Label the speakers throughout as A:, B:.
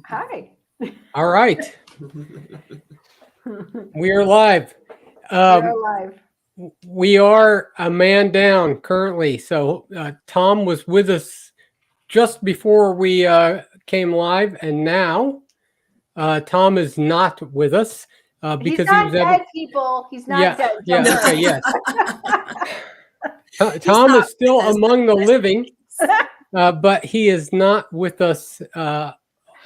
A: Hi.
B: All right. We are live.
A: We're live.
B: We are a man down currently. So Tom was with us just before we came live, and now Tom is not with us
A: He's
B: because he
A: not
B: was
A: dead, people. He's not dead. Don't
B: Yeah. Okay.
A: worry.
B: Yes. Tom is still among the living, but he is not with us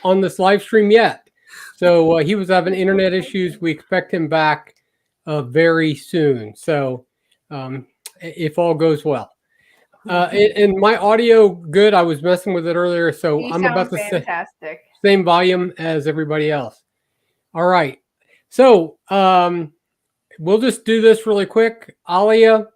B: on this live stream yet. So he was having internet issues. We expect him back very soon. So if all goes well. And my audio good. I was messing with it earlier, so
A: You
B: I'm
A: sound
B: about to say
A: fantastic.
B: same volume as everybody else. All right. So we'll just do this really quick. Alia,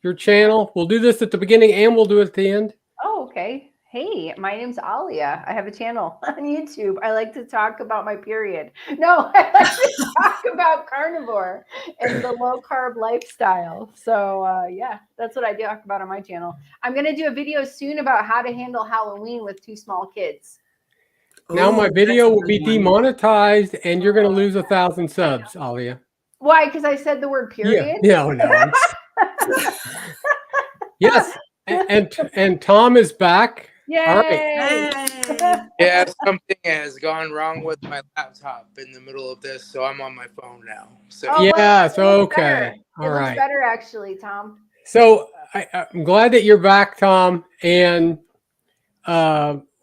B: your channel. We'll do this at the beginning and we'll do it at the end.
A: Oh, okay. Hey, my name's Alia. I have a channel on YouTube. I like to talk about my period. No, I like to talk about carnivore and the low carb lifestyle. So yeah, that's what I talk about on my channel. I'm going to do a video soon about how to handle Halloween with 2 small kids.
B: Now my video will be demonetized and you're going to lose 1,000 subs, Alia.
A: Why? Because I said the word period?
B: Yeah, no. Yes, and Tom is back.
A: Yay!
B: All right.
C: Yeah, something has gone wrong with my laptop in the middle of this, so I'm on my phone now. So
B: yeah, so okay.
A: Better.
B: All
A: it
B: right.
A: looks better actually, Tom.
B: So I'm glad that you're back, Tom. And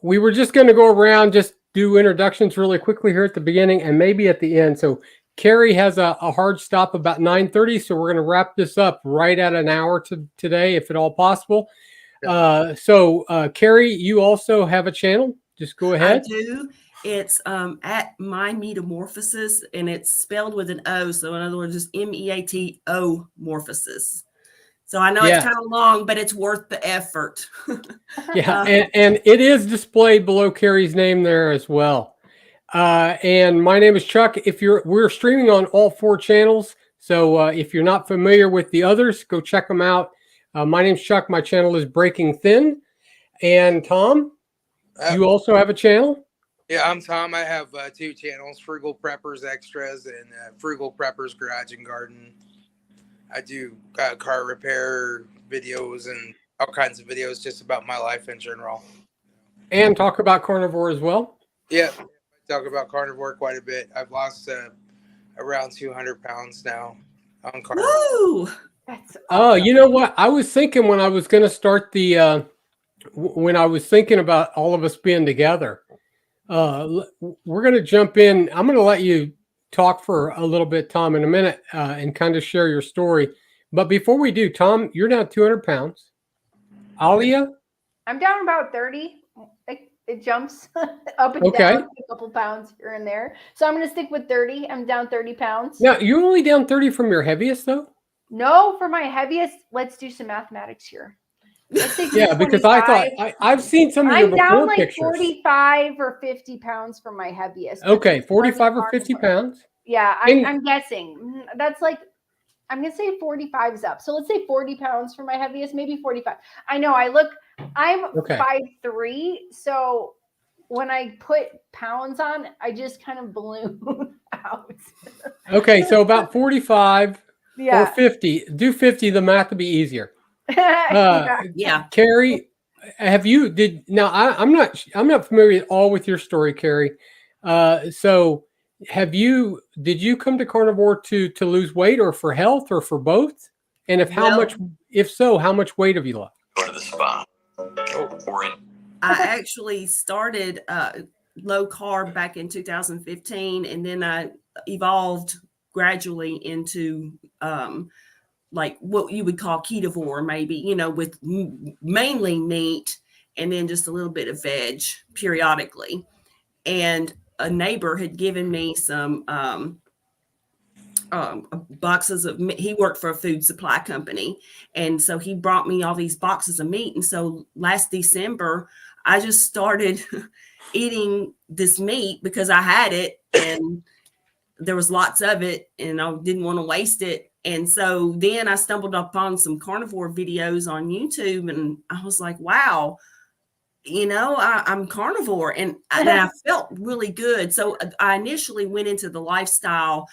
B: we were just going to go around, just do introductions really quickly here at the beginning and maybe at the end. So Carrie has a hard stop about 9:30, so we're going to wrap this up right at an hour today, if at all possible. So Carrie, you also have a channel. Just go ahead.
D: I do. It's at My Metamorphosis, and it's spelled with an O. So in other words, it's MEATO Morphosis. So I know it's kind of long, but it's worth the effort.
B: Yeah, and it is displayed below Carrie's name there as well. And my name is Chuck. We're streaming on all 4 channels. So if you're not familiar with the others, go check them out. My name's Chuck. My channel is Breaking Thin. And Tom, you also have a channel?
C: Yeah, I'm Tom. I have 2 channels, Frugal Preppers Extras and Frugal Preppers Garage and Garden. I do car repair videos and all kinds of videos just about my life in general.
B: And talk about carnivore as well?
C: Yeah, I talk about carnivore quite a bit. I've lost around 200 pounds now on carnivore.
D: Woo!
A: That's awesome.
B: Oh, you know what? I was thinking when I was going to start when I was thinking about all of us being together, we're going to jump in. I'm going to let you talk for a little bit, Tom, in a minute and kind of share your story. But before we do, Tom, you're down 200 pounds. Alia?
A: I'm down about 30. It jumps up and down a couple pounds here and there. So I'm going to stick with 30. I'm down 30 pounds.
B: Now, you're only down 30 from your heaviest, though?
A: No, for my heaviest, let's do some mathematics here.
B: Yeah, because I thought I've seen some of your before
A: I'm down like
B: pictures.
A: 45 or 50 pounds from my heaviest.
B: Okay, 45 or 50 pounds.
A: Yeah, I'm guessing. That's like, I'm going to say 45 is up. So let's say 40 pounds for my heaviest, maybe 45. I know I'm 5'3", so when I put pounds on, I just kind of balloon out.
B: Okay, so about 45
A: or
B: 50. Do 50, the math will be easier.
D: Yeah.
B: Carrie, I'm not familiar at all with your story, Carrie. So did you come to carnivore to lose weight or for health or for both? And if so, how much weight have you lost?
E: Go to the spa.
D: I actually started low carb back in 2015, and then I evolved gradually into like what you would call ketovore, maybe, with mainly meat and then just a little bit of veg periodically. And a neighbor had given me some boxes of meat. He worked for a food supply company, and so he brought me all these boxes of meat. And so last December, I just started eating this meat because I had it and there was lots of it and I didn't want to waste it. And so then I stumbled upon some carnivore videos on YouTube, and I was like, wow, I'm carnivore, and I felt really good. So I initially went into the lifestyle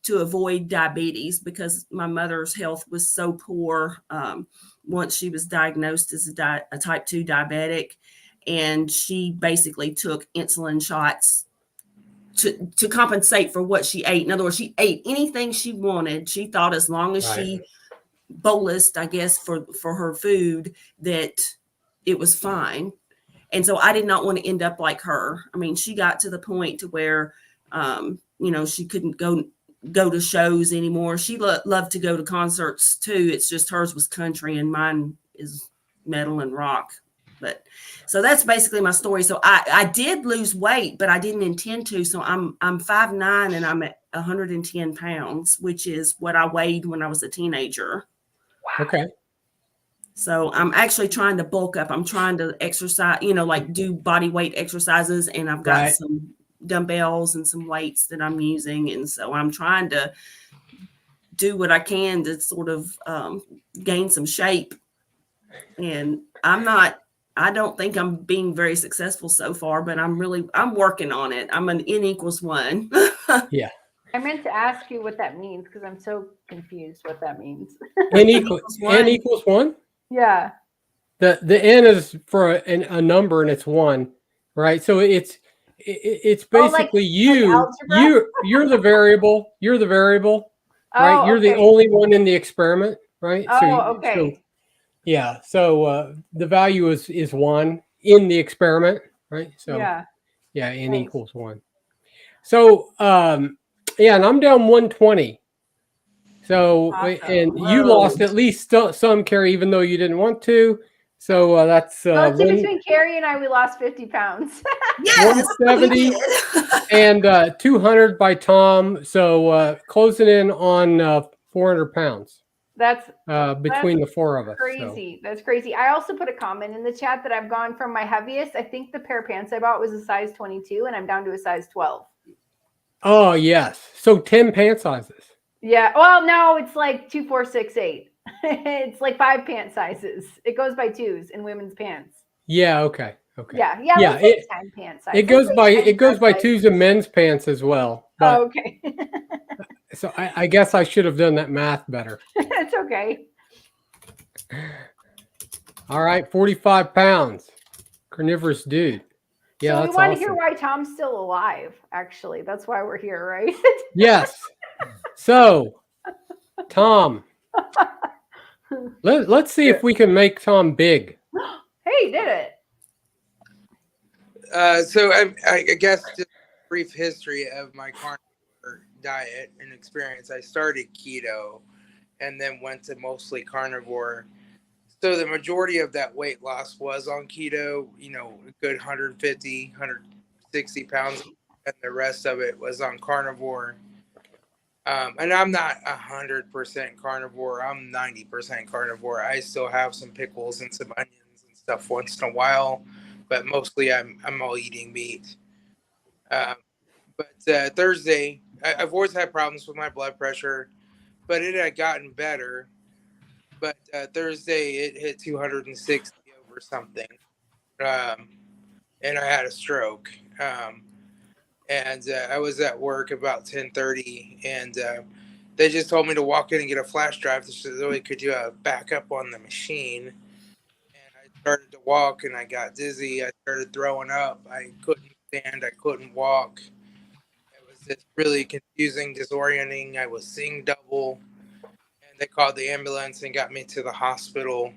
D: to avoid diabetes because my mother's health was so poor once she was diagnosed as a type 2 diabetic. And she basically took insulin shots to compensate for what she ate. In other words, she ate anything she wanted. She thought as long as she bolused, I guess, for her food, that it was fine. And so I did not want to end up like her. I mean, she got to the point to where, she couldn't go to shows anymore. She loved to go to concerts too. It's just hers was country and mine is metal and rock. But so that's basically my story. So I did lose weight, but I didn't intend to. So I'm 5'9" and I'm at 110 pounds, which is what I weighed when I was a teenager.
B: Wow. Okay.
D: So I'm actually trying to bulk up. I'm trying to exercise, like do body weight exercises, and I've got some dumbbells and some weights that I'm using. And so I'm trying to do what I can to sort of gain some shape. And I don't think I'm being very successful so far, but I'm working on it. I'm an N equals 1.
B: Yeah.
A: I meant to ask you what that means because I'm so confused what that means.
B: N equals 1?
A: Yeah.
B: The N is for a number and it's 1, right? So it's basically you're the variable. You're the variable, right?
A: Oh,
B: You're the only one in the experiment, right?
A: Oh, okay.
B: So the value is 1 in the experiment, right? So N
A: Thanks.
B: equals 1. So and I'm down 120. So
A: Awesome.
B: and you lost at least some, Carrie, even though you didn't want to. So that's
A: between Carrie and I, we lost 50 pounds.
D: Yes,
B: 170 and 200 by Tom. So closing in on 400 pounds.
A: That's
B: between the 4 of us.
A: Crazy. So. That's crazy. I also put a comment in the chat that I've gone from my heaviest. I think the pair of pants I bought was a size 22, and I'm down to a size 12.
B: Oh yes. So 10 pant sizes.
A: Yeah. Well, no, it's like 2, 4, 6, 8. It's like 5 pant sizes. It goes by 2s in women's pants.
B: Yeah. Okay.
A: Yeah.
B: It
A: 10 pant size.
B: It goes by 2s in men's pants as well. But,
A: okay.
B: So I guess I should have done that math better.
A: It's okay.
B: All right, 45 pounds. Carnivorous dude. Yeah,
A: so
B: that's
A: we want
B: awesome.
A: to hear why Tom's still alive, actually. That's why we're here, right?
B: Yes. So, Tom, let's see if we can make Tom big.
A: Hey, he did it.
C: So I guess just a brief history of my carnivore diet and experience. I started keto and then went to mostly carnivore. So the majority of that weight loss was on keto, a good 150, 160 pounds, and the rest of it was on carnivore. And I'm not 100% carnivore. I'm 90% carnivore. I still have some pickles and some onions and stuff once in a while, but mostly I'm all eating meat. But Thursday, I've always had problems with my blood pressure, but it had gotten better. But Thursday, it hit 260 over something, and I had a stroke. And I was at work about 10:30, and they just told me to walk in and get a flash drive so they could do a backup on the machine. And I started to walk, and I got dizzy. I started throwing up. I couldn't stand. I couldn't walk. It was just really confusing, disorienting. I was seeing double. And they called the ambulance and got me to the hospital.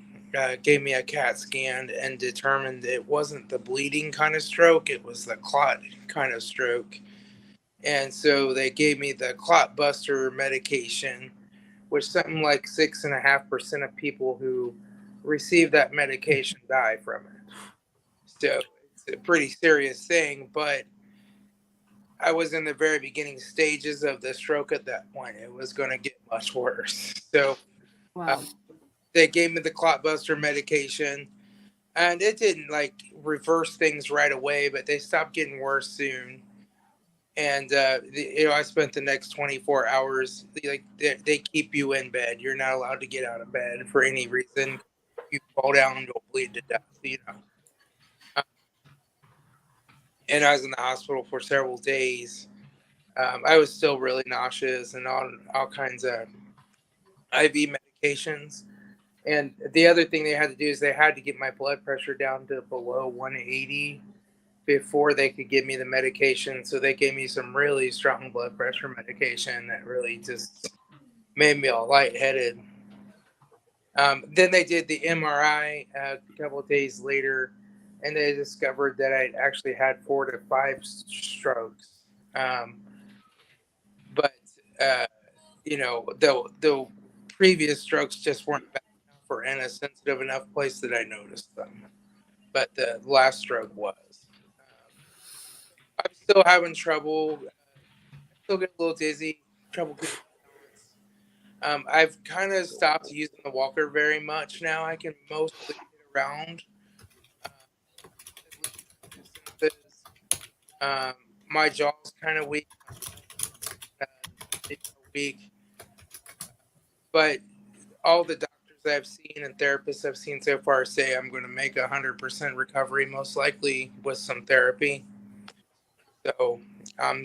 C: Gave me a CAT scan and determined it wasn't the bleeding kind of stroke, it was the clot kind of stroke. And so they gave me the clot buster medication, which something like 6.5% of people who receive that medication die from it. So it's a pretty serious thing, but I was in the very beginning stages of the stroke at that point. It was going to get much worse. So
A: Wow.
C: They gave me the clot buster medication, and it didn't reverse things right away, but they stopped getting worse soon. And I spent the next 24 hours. They keep you in bed. You're not allowed to get out of bed for any reason. You fall down, you'll bleed to death. and I was in the hospital for several days. I was still really nauseous and on all kinds of IV medications. And the other thing they had to do is they had to get my blood pressure down to below 180 before they could give me the medication. So they gave me some really strong blood pressure medication that really just made me all lightheaded. Then they did the MRI a couple of days later, and they discovered that I actually had 4 to 5 strokes. Um, but uh, the previous strokes just weren't bad enough or in a sensitive enough place that I noticed them. But the last stroke was. I'm still having trouble. I still get a little dizzy, trouble keeping balance. I've kind of stopped using the walker very much now. I can mostly get around, uh, at least distances. Um, my jaw's kind of weak. My legs are weak. But all the doctors I've seen and therapists I've seen so far say I'm going to make 100% recovery, most likely with some therapy. So I'm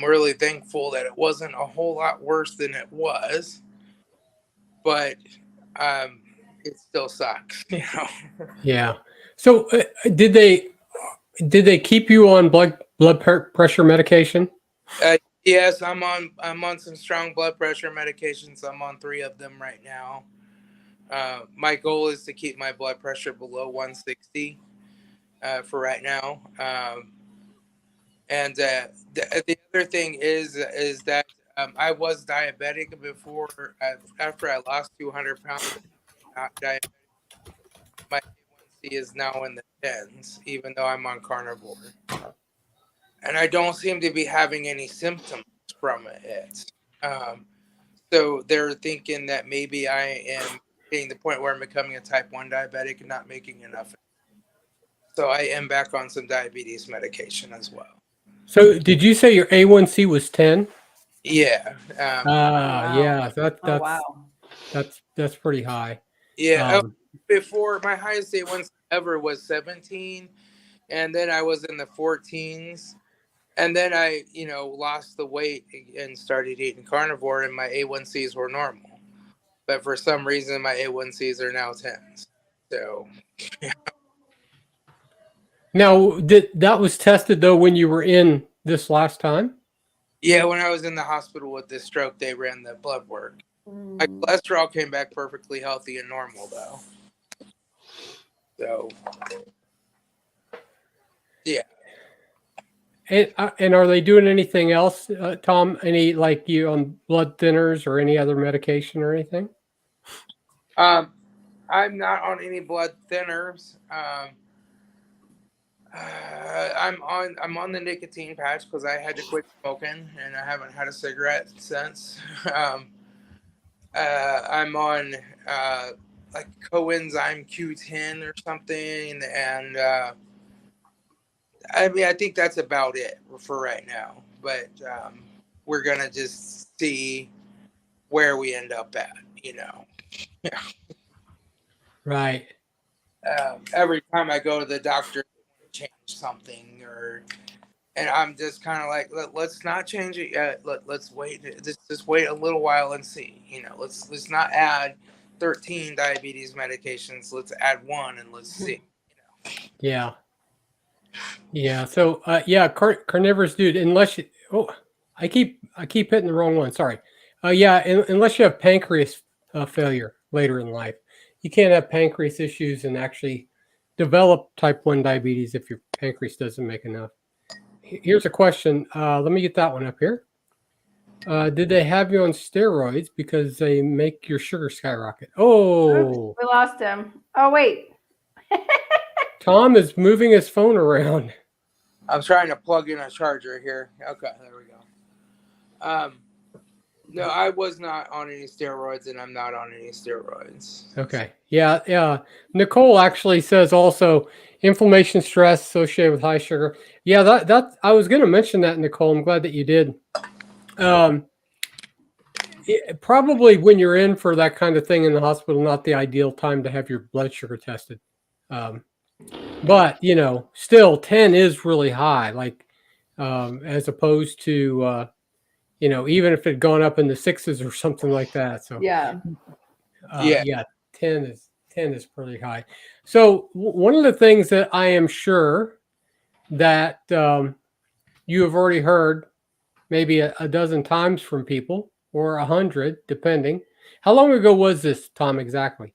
C: really thankful that it wasn't a whole lot worse than it was, but um, it still sucks, you know.
B: Yeah. So did they keep you on pressure medication?
C: Yes, I'm on some strong blood pressure medications. I'm on 3 of them right now. My goal is to keep my blood pressure below 160 for right now. And the other thing is that I was diabetic before. After I lost 200 pounds, not diabetic. My A1C is now in the tens, even though I'm on carnivore, and I don't seem to be having any symptoms from it. Um, so they're thinking that maybe I am getting the point where I'm becoming a type 1 diabetic and not making enough. So I am back on some diabetes medication as well.
B: So did you say your A1C was 10?
C: Yeah.
A: Wow.
B: Yeah,
A: Oh, wow.
B: that's pretty high.
C: Yeah. Before, my highest A1C ever was 17, and then I was in the 14s, and then I, lost the weight and started eating carnivore, and my A1Cs were normal. But for some reason, my A1Cs are now 10s. So
B: Now, that was tested though when you were in this last time?
C: yeah, when I was in the hospital with this stroke, they ran the blood work. My cholesterol came back perfectly healthy and normal, though. So, yeah.
B: And are they doing anything else, Tom? Any like you on blood thinners or any other medication or anything?
C: I'm not on any blood thinners. I'm on the nicotine patch because I had to quit smoking and I haven't had a cigarette since. I'm on like coenzyme Q10 or something, and I think that's about it for right now. But we're gonna just see where we end up at, Yeah.
B: Right.
C: Every time I go to the doctor, they want to change something, and I'm just kind of like, let's not change it yet. Let's wait. Just wait a little while and see. Let's not add 13 diabetes medications. Let's add one and let's see.
B: Yeah. Yeah. So yeah, carnivorous dude. Unless I keep hitting the wrong one. Sorry. Yeah. Unless you have pancreas failure later in life, you can't have pancreas issues and actually develop type 1 diabetes if your pancreas doesn't make enough. Here's a question. Let me get that one up here. Did they have you on steroids because they make your sugar skyrocket? Oh,
A: Oops, we lost him. Oh, wait.
B: Tom is moving his phone around.
C: I'm trying to plug in a charger here. Okay, there we go. No, I was not on any steroids, and I'm not on any steroids.
B: Okay. Yeah. Yeah. Nicole actually says also inflammation, stress associated with high sugar. Yeah. That I was going to mention that, Nicole. I'm glad that you did. Probably when you're in for that kind of thing in the hospital, not the ideal time to have your blood sugar tested. But still 10 is really high, like as opposed to even if it had gone up in the sixes or something like that. So
A: Yeah.
B: yeah, 10 is pretty high. So one of the things that I am sure that you have already heard maybe a dozen times from people, or 100, depending. How long ago was this, Tom, exactly?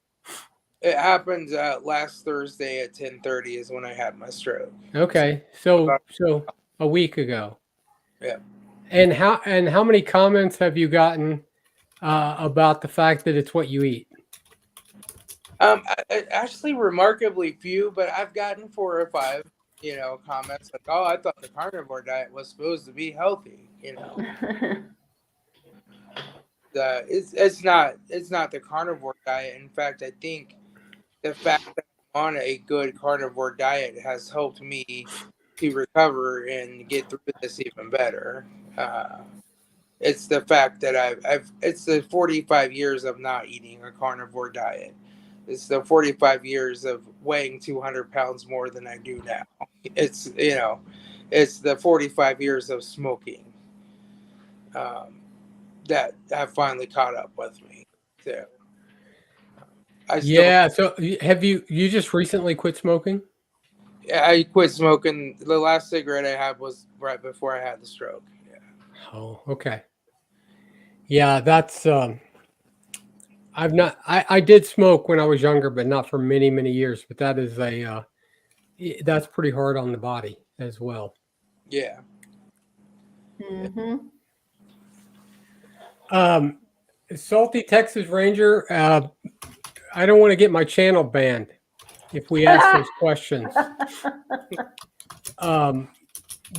C: It happened last Thursday at 10:30 is when I had my stroke.
B: Okay, so a week ago.
C: Yeah.
B: And how many comments have you gotten about the fact that it's what you eat?
C: Actually, remarkably few, but I've gotten 4 or 5, comments like, "Oh, I thought the carnivore diet was supposed to be healthy." It's not the carnivore diet. In fact, I think the fact that I'm on a good carnivore diet has helped me to recover and get through this even better. It's the fact that it's the 45 years of not eating a carnivore diet. It's the 45 years of weighing 200 pounds more than I do now. It's the 45 years of smoking that have finally caught up with me. So
B: So have you just recently quit smoking?
C: I quit smoking. The last cigarette I had was right before I had the stroke. Yeah.
B: Oh, okay. Yeah, that's I did smoke when I was younger, but not for many, many years. But that is that's pretty hard on the body as well.
C: Yeah.
A: Mm-hmm.
B: Salty Texas Ranger, I don't want to get my channel banned if we ask those questions.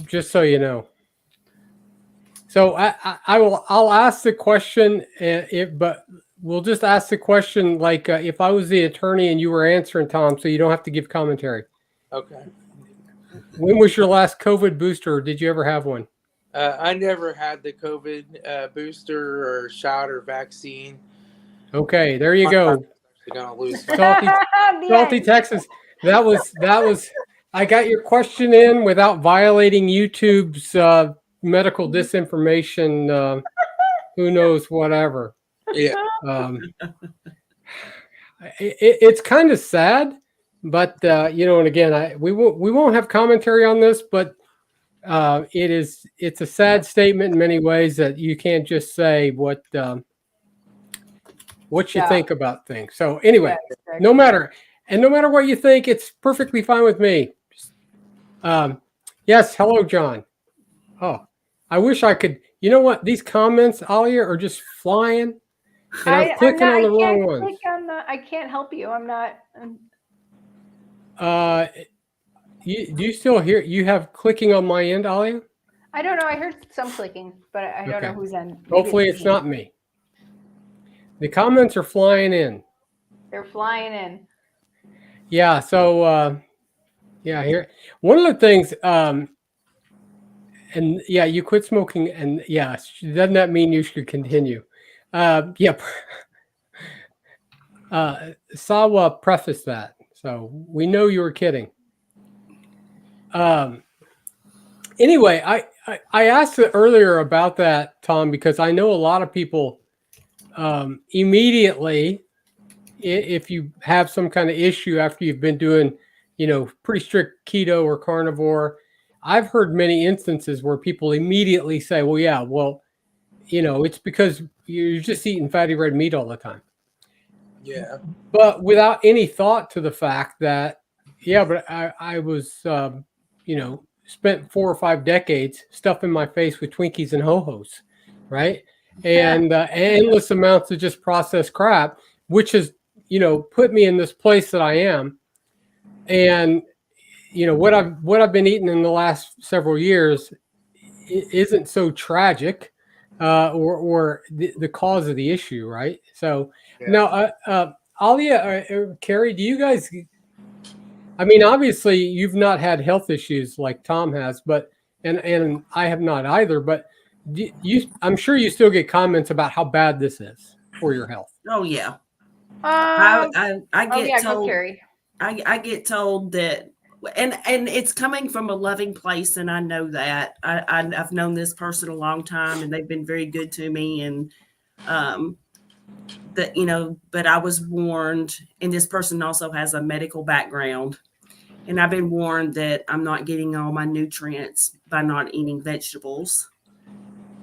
B: Just so you know. So I'll ask the question, but we'll just ask the question like if I was the attorney and you were answering, Tom, so you don't have to give commentary.
C: Okay.
B: When was your last COVID booster? Or did you ever have one?
C: I never had the COVID booster or shot or vaccine.
B: Okay, there you go.
C: Gonna lose
B: Salty Texas. That was. I got your question in without violating YouTube's medical disinformation. Who knows? Whatever.
C: Yeah.
B: It's kind of sad, but and again, we won't have commentary on this, but it's a sad statement in many ways that you can't just say what you think about things. So anyway, no matter what you think, it's perfectly fine with me. Yes, hello, John. Oh, I wish I could. You know what? These comments, Alia, are just flying. And I'm clicking on the wrong ones.
A: I can't help you. I'm not.
B: Do you still hear? You have clicking on my end, Alia?
A: I don't know. I heard some clicking, but I don't know who's in.
B: Hopefully, it's not me. The comments are flying in.
A: They're flying in.
B: Yeah. So, here. One of the things, and yeah, you quit smoking, and yeah, doesn't that mean you should continue? Yep. Sawa prefaced that, so we know you were kidding. Anyway, I asked earlier about that, Tom, because I know a lot of people immediately, if you have some kind of issue after you've been doing, pretty strict keto or carnivore, I've heard many instances where people immediately say, well, yeah, well, it's because you're just eating fatty red meat all the time.
C: Yeah.
B: But without any thought to the fact that, yeah, but I was, spent 4 or 5 decades stuffing my face with Twinkies and Ho-Hos, right? And endless amounts of just processed crap, which has, put me in this place that I am. And, what I've been eating in the last several years isn't so tragic, or the cause of the issue, right? So now, Alia, Carrie, do you guys? I mean, obviously, you've not had health issues like Tom has, but and I have not either. But I'm sure you still get comments about how bad this is for your health.
D: Oh yeah.
A: I
D: get told.
A: Carrie.
D: I get told that, and it's coming from a loving place, and I know that. I've known this person a long time, and they've been very good to me, and that, you know, but I was warned, and this person also has a medical background, and I've been warned that I'm not getting all my nutrients by not eating vegetables.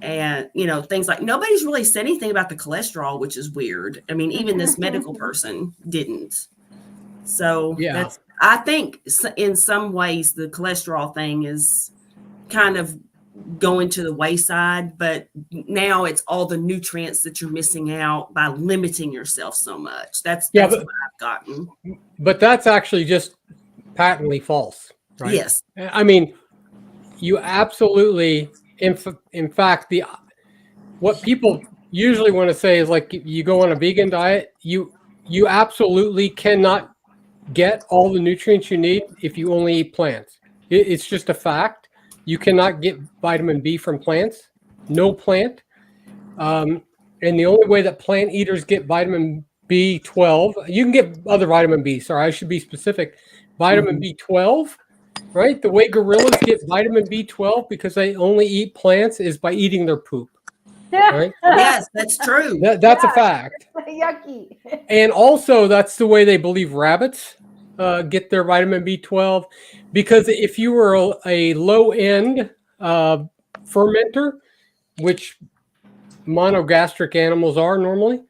D: And, you know, things like, nobody's really said anything about the cholesterol, which is weird. I mean, even this medical person didn't. So
B: Yeah.
D: I think in some ways the cholesterol thing is kind of going to the wayside, but now it's all the nutrients that you're missing out by limiting yourself so much. That's what I've gotten.
B: But that's actually just patently false, right?
D: Yes.
B: I mean, you absolutely, in fact, what people usually want to say is like, you go on a vegan diet, you absolutely cannot get all the nutrients you need if you only eat plants. It's just a fact. You cannot get vitamin B from plants. No plant. And the only way that plant eaters get vitamin B12, you can get other vitamin B. Sorry, I should be specific. Vitamin B12, right? The way gorillas get vitamin B12 because they only eat plants is by eating their poop. Right?
D: Yes, that's true.
B: That's a fact.
A: Yucky.
B: And also, that's the way they believe rabbits get their vitamin B12. Because if you were a low-end fermenter, which monogastric animals are normally,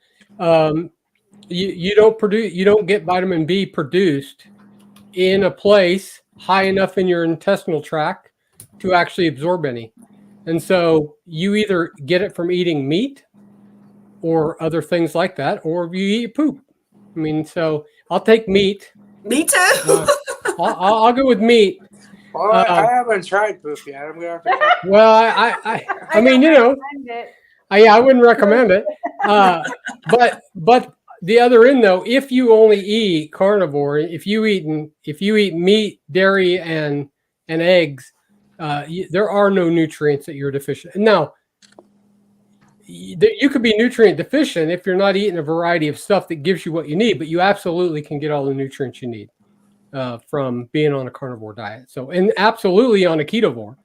B: you don't get vitamin B produced in a place high enough in your intestinal tract to actually absorb any. And so you either get it from eating meat or other things like that, or you eat poop. I mean, so I'll take meat.
D: Me too.
B: I'll go with meat.
C: Well, I haven't tried poop yet. I'm gonna have to try.
B: Well, I mean, you know, I wouldn't recommend it. But the other end though, if you only eat carnivore, if you eat meat, dairy, and eggs, there are no nutrients that you're deficient. Now, you could be nutrient deficient if you're not eating a variety of stuff that gives you what you need, but you absolutely can get all the nutrients you need from being on a carnivore diet. So, and absolutely on a ketovore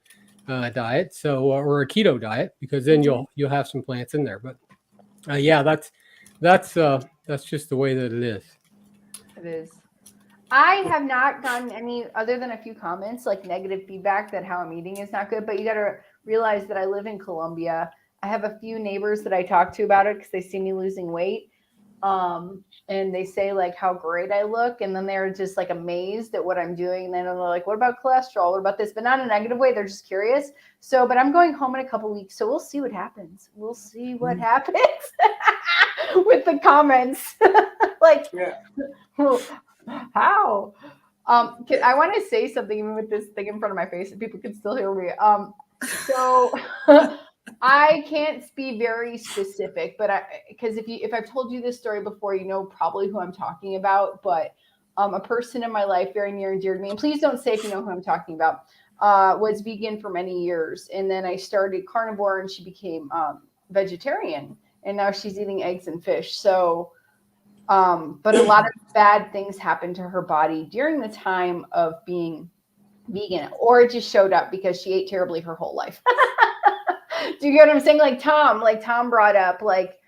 B: diet, so or a keto diet, because then you'll have some plants in there. But yeah, that's just the way that it is.
A: It is. I have not gotten any, other than a few comments, like negative feedback that how I'm eating is not good. But you got to realize that I live in Colombia. I have a few neighbors that I talk to about it because they see me losing weight. And they say like how great I look. And then they're just like amazed at what I'm doing. And then they're like, what about cholesterol? What about this? But not in a negative way. They're just curious. So, but I'm going home in a couple weeks. So we'll see what happens. We'll see what happens with the comments. Like, how? I want to say something even with this thing in front of my face so people can still hear me. So I can't be very specific, but because if I've told you this story before, you know probably who I'm talking about. But a person in my life very near and dear to me, and please don't say if you know who I'm talking about, was vegan for many years, and then I started carnivore, and she became vegetarian, and now she's eating eggs and fish. So, but a lot of bad things happened to her body during the time of being vegan, or it just showed up because she ate terribly her whole life. Do you get what I'm saying? Like Tom brought up, like,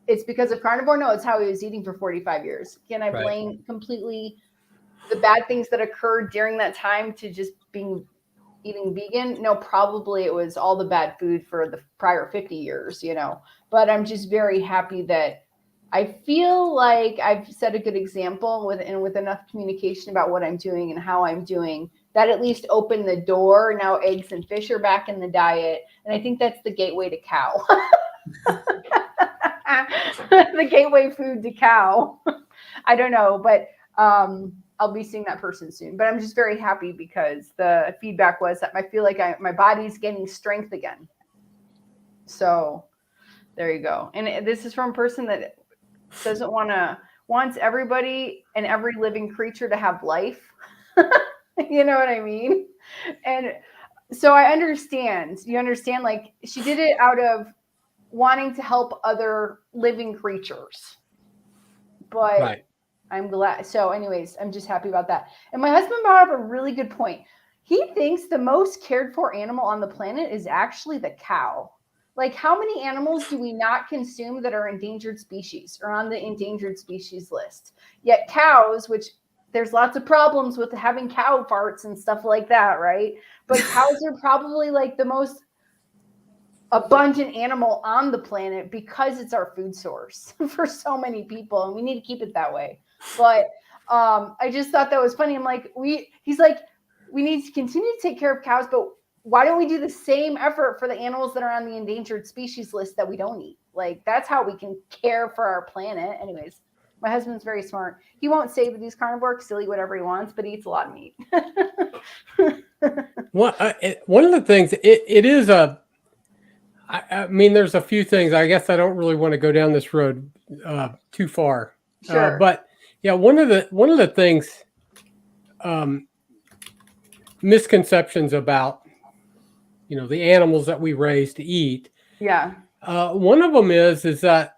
A: it's because of carnivore. No, it's how he was eating for 45 years. Can I blame completely the bad things that occurred during that time to just eating vegan? No, probably it was all the bad food for the prior 50 years, you know, but I'm just very happy that I feel like I've set a good example with enough communication about what I'm doing and how I'm doing, that at least opened the door. Now eggs and fish are back in the diet. And I think that's the gateway to cow. The gateway food to cow. I don't know, but I'll be seeing that person soon. But I'm just very happy because the feedback was that I feel like my body's gaining strength again. So there you go. And this is from a person that wants everybody and every living creature to have life. You know what I mean? And so I understand. You understand, like, she did it out of wanting to help other living creatures. But I'm glad. So anyways, I'm just happy about that. And my husband brought up a really good point. He thinks the most cared for animal on the planet is actually the cow. Like, how many animals do we not consume that are endangered species or on the endangered species list? Yet cows, which there's lots of problems with having cow farts and stuff like that, right? But cows are probably like the most abundant animal on the planet because it's our food source for so many people, and we need to keep it that way. But I just thought that was funny. I'm like, he's like, we need to continue to take care of cows, but why don't we do the same effort for the animals that are on the endangered species list that we don't eat? Like, that's how we can care for our planet. Anyways, my husband's very smart. He won't say that he's carnivore because he'll eat whatever he wants, but he eats a lot of meat.
B: Well, one of the things it is a. I mean, there's a few things. I guess I don't really want to go down this road too far.
A: Sure.
B: But yeah, one of the things, misconceptions about, the animals that we raise to eat.
A: Yeah.
B: One of them is that,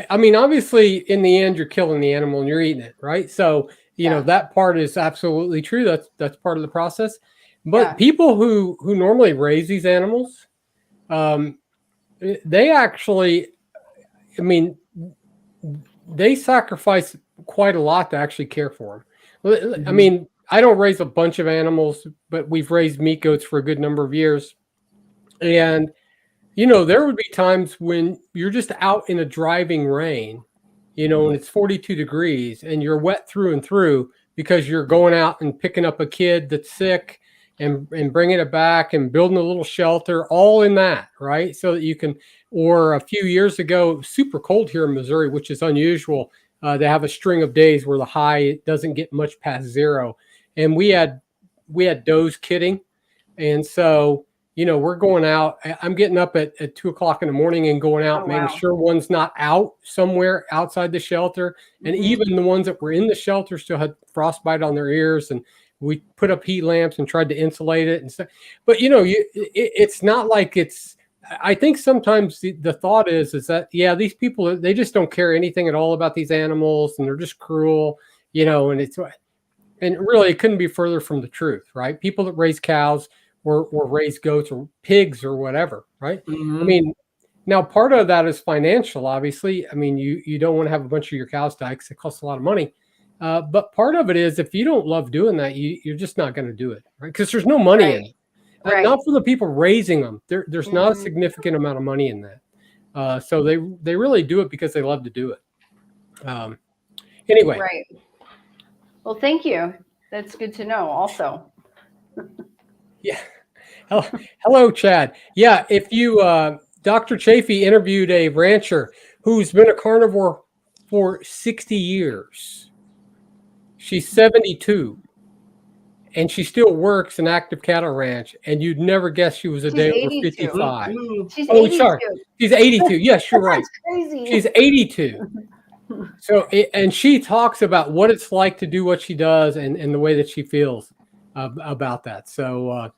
B: I mean, obviously, in the end, you're killing the animal and you're eating it, right? So that part is absolutely true. That's part of the process. But people who normally raise these animals, they actually, I mean, they sacrifice quite a lot to actually care for them. Mm-hmm. I mean, I don't raise a bunch of animals, but we've raised meat goats for a good number of years. And, there would be times when you're just out in a driving rain, and it's 42 degrees and you're wet through and through because you're going out and picking up a kid that's sick and bringing it back and building a little shelter, all in that, right? So that you can, or a few years ago, it was super cold here in Missouri, which is unusual. They have a string of days where the high doesn't get much past zero. And we had does kidding. And so, we're going out. I'm getting up at 2:00 in the morning and going out, making sure one's not out somewhere outside the shelter. And even the ones that were in the shelter still had frostbite on their ears. And we put up heat lamps and tried to insulate it and stuff. But, it's not like it's, I think sometimes the thought is that, these people, they just don't care anything at all about these animals and they're just cruel, and really it couldn't be further from the truth, right? People that raise cows or raise goats or pigs or whatever, right? Mm-hmm. I mean, now part of that is financial, obviously. I mean, you don't want to have a bunch of your cows die because it costs a lot of money. But part of it is if you don't love doing that, you're just not going to do it, right? Because there's no money in it. Right. Not for the people raising them. There's not a significant amount of money in that. So they really do it because they love to do it. Anyway.
A: Right. Well, thank you. That's good to know also.
B: Yeah. Hello, Chad. Yeah, if you, Dr. Chafee interviewed a rancher who's been a carnivore for 60 years. She's 72. And she still works an active cattle ranch, and you'd never guess she was a day over 55.
A: She's 82.
B: Sorry. She's 82. Yes, you're right.
A: Crazy.
B: She's 82. So, and she talks about what it's like to do what she does and the way that she feels about that. So,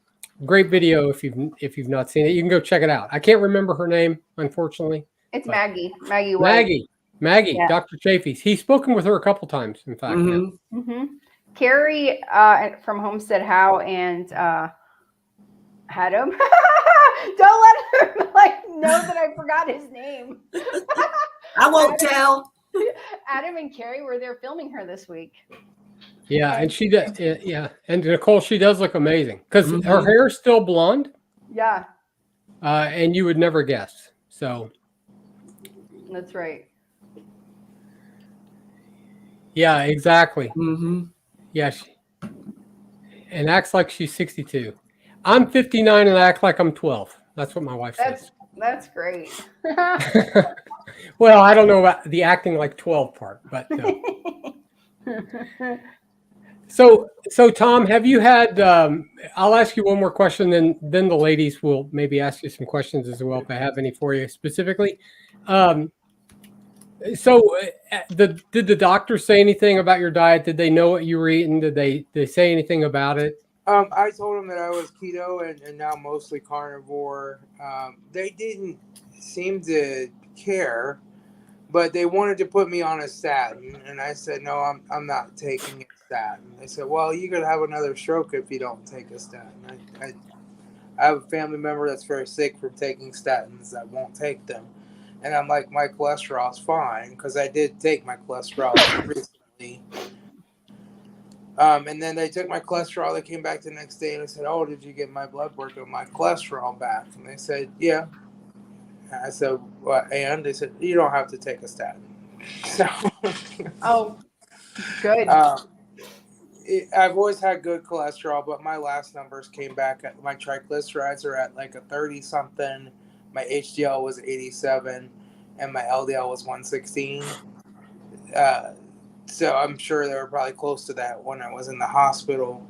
B: great video if you've not seen it. You can go check it out. I can't remember her name, unfortunately.
A: It's Maggie. Maggie White.
B: Maggie. Yeah. Dr. Chafee. He's spoken with her a couple times, in fact.
A: Carrie from Homestead How and Adam. Don't let her know that I forgot his name.
D: I won't tell.
A: Adam and Carrie were there filming her this week.
B: Yeah, and she does. Yeah, and Nicole, she does look amazing because her hair is still blonde.
A: Yeah.
B: And you would never guess. So.
A: That's right.
B: Yeah, exactly.
D: Mm-hmm.
B: Yeah, and acts like she's 62. I'm 59 and I act like I'm 12. That's what my wife says.
A: That's great.
B: Well, I don't know about the acting like 12 part, but so Tom, have you had? I'll ask you one more question, then the ladies will maybe ask you some questions as well if I have any for you specifically. So, did the doctor say anything about your diet? Did they know what you were eating? Did they say anything about it?
C: I told them that I was keto and now mostly carnivore. They didn't seem to care. but they wanted to put me on a statin, and I said, no, I'm not taking a statin. They said, well, you could have another stroke if you don't take a statin. I have a family member that's very sick from taking statins that won't take them. And I'm like, my cholesterol's fine, because I did take my cholesterol recently. And then they took my cholesterol. They came back the next day and I said, oh, did you get my blood work and my cholesterol back? And they said, yeah. And I said, what? And they said, you don't have to take a statin. So,
A: Oh, good.
C: I've always had good cholesterol, but my last numbers came back. My triglycerides are at like a 30 something. My HDL was 87, and my LDL was 116. So I'm sure they were probably close to that when I was in the hospital.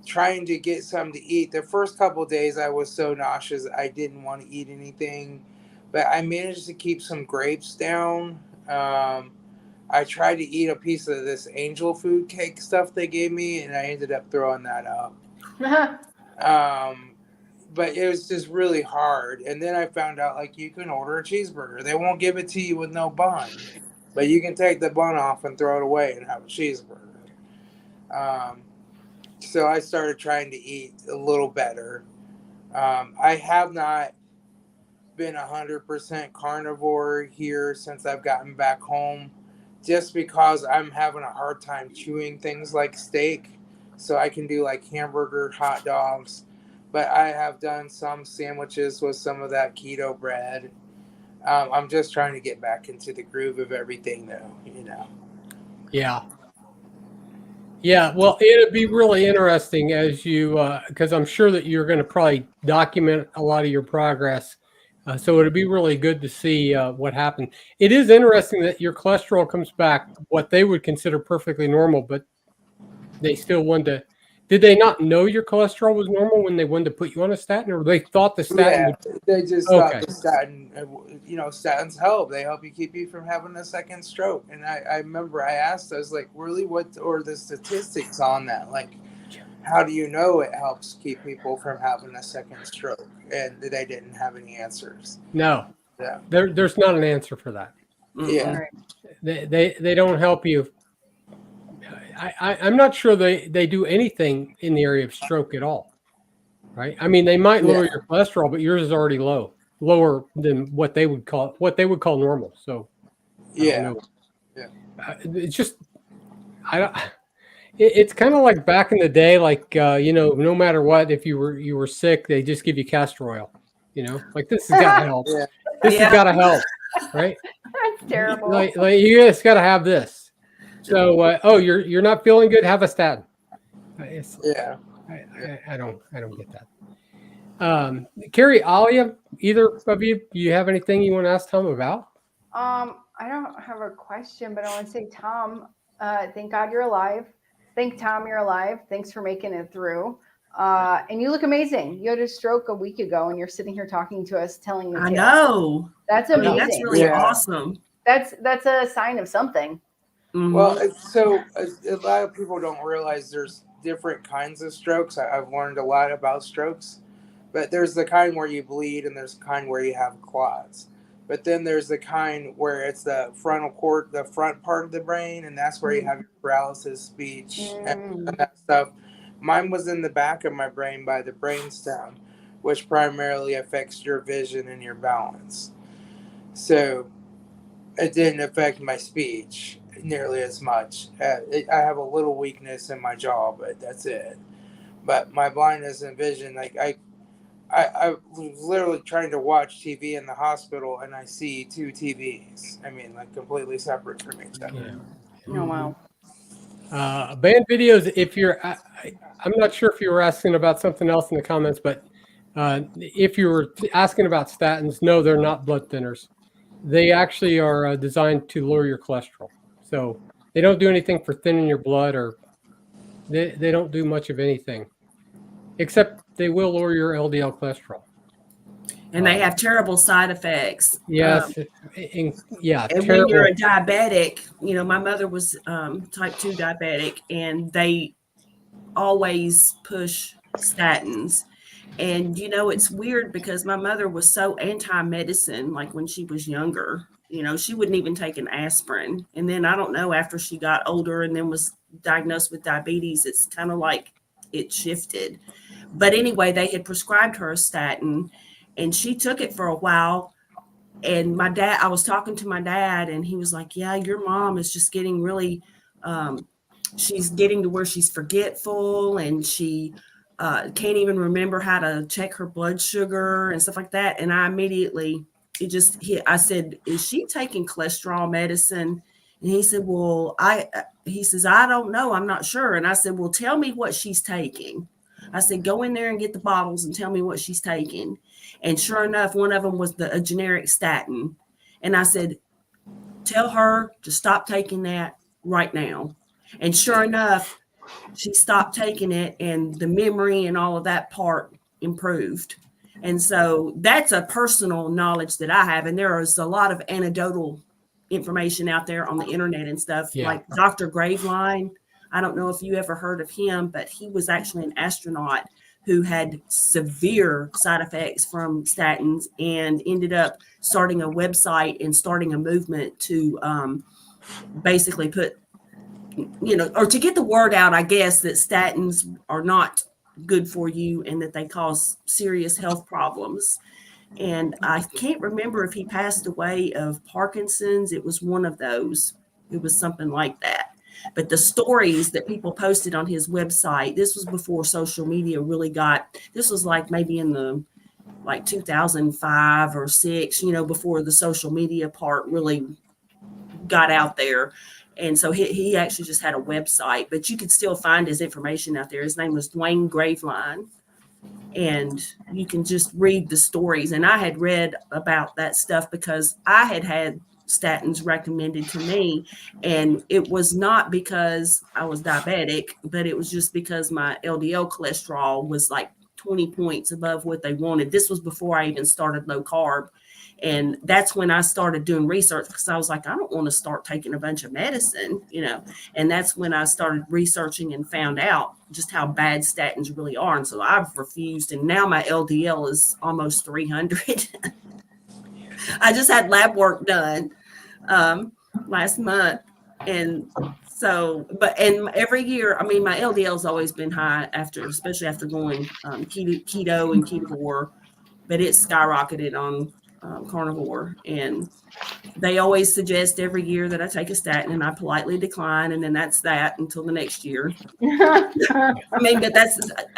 C: Trying to get something to eat. The first couple of days I was so nauseous I didn't want to eat anything, but I managed to keep some grapes down. I tried to eat a piece of this angel food cake stuff they gave me, and I ended up throwing that up. But it was just really hard. And then I found out, like, you can order a cheeseburger. They won't give it to you with no bun, but you can take the bun off and throw it away and have a cheeseburger. So I started trying to eat a little better. I have not been 100% carnivore here since I've gotten back home, just because I'm having a hard time chewing things like steak. So I can do like hamburger, hot dogs, but I have done some sandwiches with some of that keto bread. I'm just trying to get back into the groove of everything, though, you know.
B: Yeah. Yeah, well, it'd be really interesting as you, because I'm sure that you're going to probably document a lot of your progress. So it'd be really good to see what happened. It is interesting that your cholesterol comes back what they would consider perfectly normal, but they still wanted to. Did they not know your cholesterol was normal when they wanted to put you on a statin, or they thought the statin
C: Yeah,
B: would?
C: they just
B: Okay.
C: thought the statin, statins help. They help you keep you from having a second stroke. And I remember I asked, I was like, really, what are the statistics on that? Like, how do you know it helps keep people from having a second stroke? And they didn't have any answers.
B: No,
C: Yeah.
B: there's not an answer for that.
C: Yeah.
B: They don't help you. I'm not sure they do anything in the area of stroke at all, right? I mean, they might lower your cholesterol, but yours is already lower than what they would call normal. So, I don't know.
C: Yeah.
B: It's just It's kind of like back in the day, like no matter what, if you were sick, they just give you castor oil. Like this has got to help.
C: Yeah.
B: This has got to help, right?
A: That's terrible.
B: Like you just got to have this. So, you're not feeling good? Have a statin.
C: Yeah.
B: I don't get that. Carrie, Alia, either of you have anything you want to ask Tom about?
A: I don't have a question, but I want to say, Tom, thank God you're alive. Thank Tom you're alive. Thanks for making it through. And you look amazing. You had a stroke a week ago, and you're sitting here talking to us, telling the tale.
D: I know.
A: That's amazing.
D: That's really awesome.
A: That's a sign of something.
D: Mm-hmm.
C: Well, so a lot of people don't realize there's different kinds of strokes. I've learned a lot about strokes, but there's the kind where you bleed, and there's the kind where you have clots. But then there's the kind where it's the frontal cord, the front part of the brain, and that's where you have your paralysis, speech, and that stuff. Mine was in the back of my brain by the brainstem, which primarily affects your vision and your balance. So it didn't affect my speech nearly as much. I have a little weakness in my jaw, but that's it. But my blindness and vision, like I was literally trying to watch TV in the hospital, and I see two TVs. I mean, like completely separate from each other.
A: Oh, wow.
B: Band videos, if you're, I'm not sure if you were asking about something else in the comments, but if you were asking about statins, no, they're not blood thinners. They actually are designed to lower your cholesterol. So they don't do anything for thinning your blood, or they don't do much of anything, except they will lower your LDL cholesterol.
D: And they have terrible side effects.
B: Yes.
D: And
B: terrible.
D: when you're a diabetic, my mother was type 2 diabetic, and they always push statins. And, it's weird because my mother was so anti-medicine, like when she was younger. You know, she wouldn't even take an aspirin. And then I don't know, after she got older and then was diagnosed with diabetes, it's kind of like it shifted. But anyway, they had prescribed her a statin and she took it for a while. And I was talking to my dad and he was like, yeah, your mom is just getting really, she's getting to where she's forgetful and she can't even remember how to check her blood sugar and stuff like that. And I immediately, I said, is she taking cholesterol medicine? And he said, well, he says, I don't know. I'm not sure. And I said, well, tell me what she's taking. I said, go in there and get the bottles and tell me what she's taking. And sure enough, one of them was a generic statin. And I said, tell her to stop taking that right now. And sure enough, she stopped taking it and the memory and all of that part improved. And so that's a personal knowledge that I have. And there is a lot of anecdotal information out there on the internet and stuff, like Dr. Graveline. I don't know if you ever heard of him, but he was actually an astronaut who had severe side effects from statins and ended up starting a website and starting a movement to basically put, or to get the word out, I guess, that statins are not good for you and that they cause serious health problems. And I can't remember if he passed away of Parkinson's. It was one of those. It was something like that. But the stories that people posted on his website, this was before social media really this was like maybe in the 2005 or 6, before the social media part really got out there. And so he actually just had a website, but you could still find his information out there. His name was Dwayne Graveline. And you can just read the stories. And I had read about that stuff because I had statins recommended to me. And it was not because I was diabetic, but it was just because my LDL cholesterol was like 20 points above what they wanted. This was before I even started low carb. And that's when I started doing research because I was like, I don't want to start taking a bunch of medicine, and that's when I started researching and found out just how bad statins really are. And so I've refused. And now my LDL is almost 300. I just had lab work done last month. And so, and every year, I mean, my LDL's always been high especially after going keto and Keto, but it's skyrocketed on Carnivore. And they always suggest every year that I take a statin and I politely decline. And then that's that until the next year. I mean, but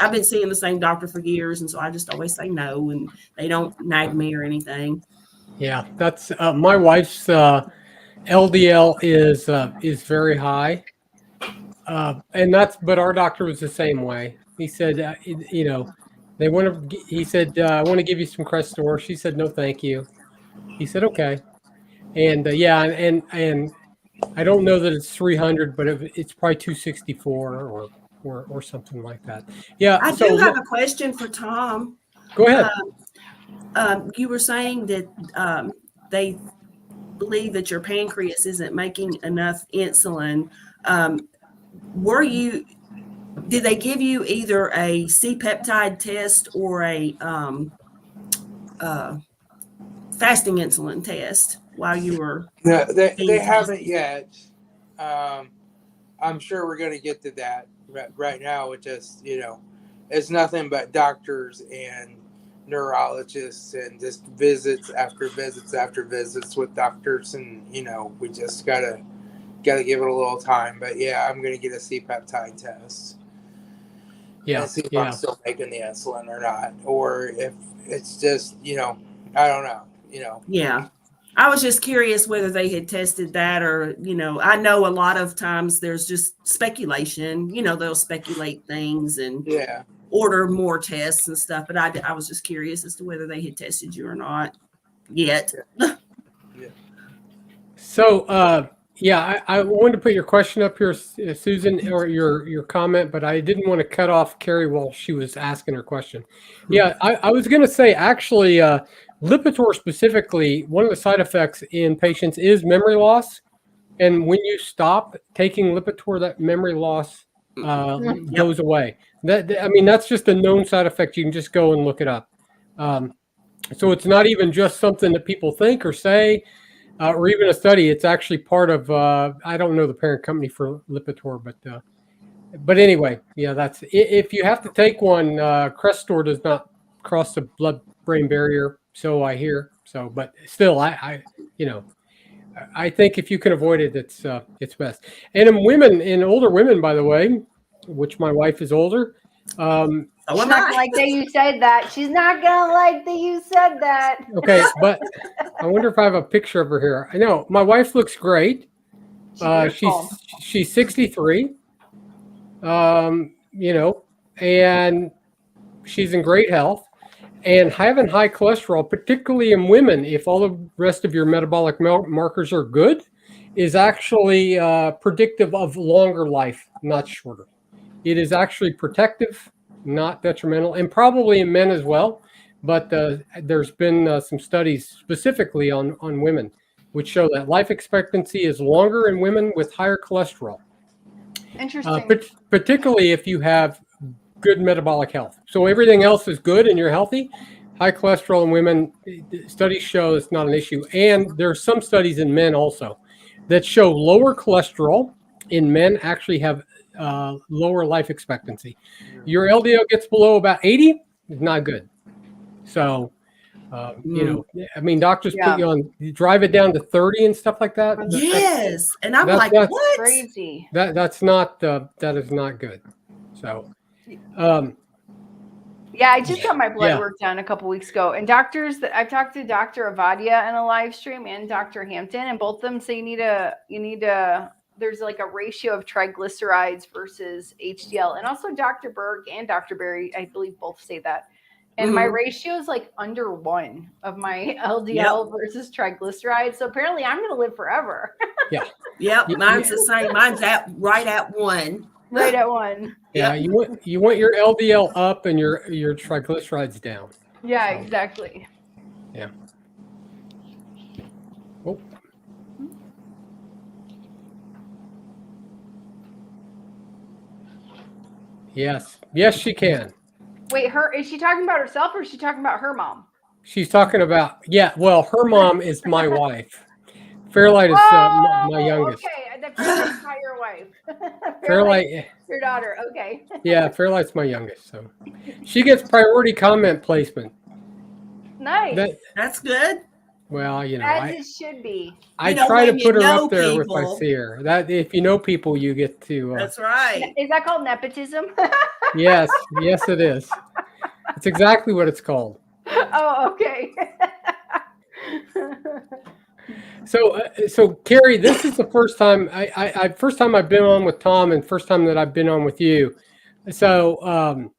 D: I've been seeing the same doctor for years. And so I just always say no, and they don't nag me or anything.
B: Yeah, that's my wife's LDL is very high. But our doctor was the same way. He said, he said, I want to give you some Crestor. She said, no, thank you. He said, okay. And and I don't know that it's 300, but it's probably 264 or something like that. Yeah.
D: I do have a question for Tom.
B: Go ahead.
D: You were saying that they believe that your pancreas isn't making enough insulin. Did they give you either a C-peptide test or a fasting insulin test while you were?
C: No, they haven't yet. I'm sure we're going to get to that. Right now, it just, it's nothing but doctors and neurologists and just visits after visits after visits with doctors. And, we just got to give it a little time. But yeah, I'm going to get a C-peptide test.
B: Yeah.
C: And see if I'm still making the insulin or not. Or if it's just, I don't know,
D: Yeah. I was just curious whether they had tested that or, I know a lot of times there's just speculation, they'll speculate things and order more tests and stuff. But I was just curious as to whether they had tested you or not yet.
C: Yeah.
B: So, I wanted to put your question up here, Susan, or your comment, but I didn't want to cut off Carrie while she was asking her question. Yeah, I was going to say, actually, Lipitor specifically, one of the side effects in patients is memory loss. And when you stop taking Lipitor, that memory loss goes away. That's just a known side effect. You can just go and look it up. So it's not even just something that people think or say. or even a study. It's actually part of, I don't know the parent company for Lipitor, but anyway, yeah, if you have to take one, Crestor does not cross the blood-brain barrier, so I hear. So, but still, you know, I think if you can avoid it, it's best. And in older women, by the way, which my wife is older.
D: Oh,
A: She's
D: am
A: not
D: I?
A: gonna like that you said that. She's not gonna like that you said that.
B: Okay, but I wonder if I have a picture of her here. I know my wife looks great.
A: She's beautiful.
B: She's 63. You know, and she's in great health. And having high cholesterol, particularly in women, if all the rest of your metabolic markers are good, is actually predictive of longer life, not shorter. It is actually protective, not detrimental, and probably in men as well. But there's been some studies specifically on women which show that life expectancy is longer in women with higher cholesterol.
A: Interesting.
B: Particularly if you have good metabolic health. So everything else is good and you're healthy. High cholesterol in women, studies show it's not an issue. And there are some studies in men also that show lower cholesterol in men actually have lower life expectancy. Your LDL gets below about 80, it's not good. So, you know, I mean, doctors put you on, you drive it down to 30 and stuff like that.
D: Yes. And I'm like,
B: that's
D: what?
A: Crazy.
B: That's not, that is not good. So,
A: yeah, I just got my blood work done a couple weeks ago, and doctors that I've talked to Dr. Avadia in a live stream and Dr. Hampton, and both of them say you need a there's like a ratio of triglycerides versus HDL, and also Dr. Berg and Dr. Berry, I believe both say that. And my ratio is like under 1 of my LDL versus triglycerides. So apparently I'm going to live forever.
B: Yeah.
D: Yep. Mine's the same. Mine's right at 1.
A: Right at 1.
B: Yeah. You want your LDL up and your triglycerides down.
A: Yeah, exactly.
B: Yeah. Oh. Yes. Yes, she can.
A: Wait, is she talking about herself or is she talking about her mom?
B: She's talking about, well, her mom is my wife. Fairlight is my youngest.
A: Okay, Fairlight's not your wife.
B: Fairlight,
A: your daughter. Okay.
B: Yeah, Fairlight's my youngest, so she gets priority comment placement.
A: Nice.
D: That's good.
B: Well, you know,
A: as it should be.
B: I try to put her up there if I see her. That if you know people, you get to.
D: That's right.
A: Is that called nepotism?
B: Yes, it is. It's exactly what it's called.
A: Oh, okay.
B: So Carrie, this is the first time first time I've been on with Tom, and first time that I've been on with you. So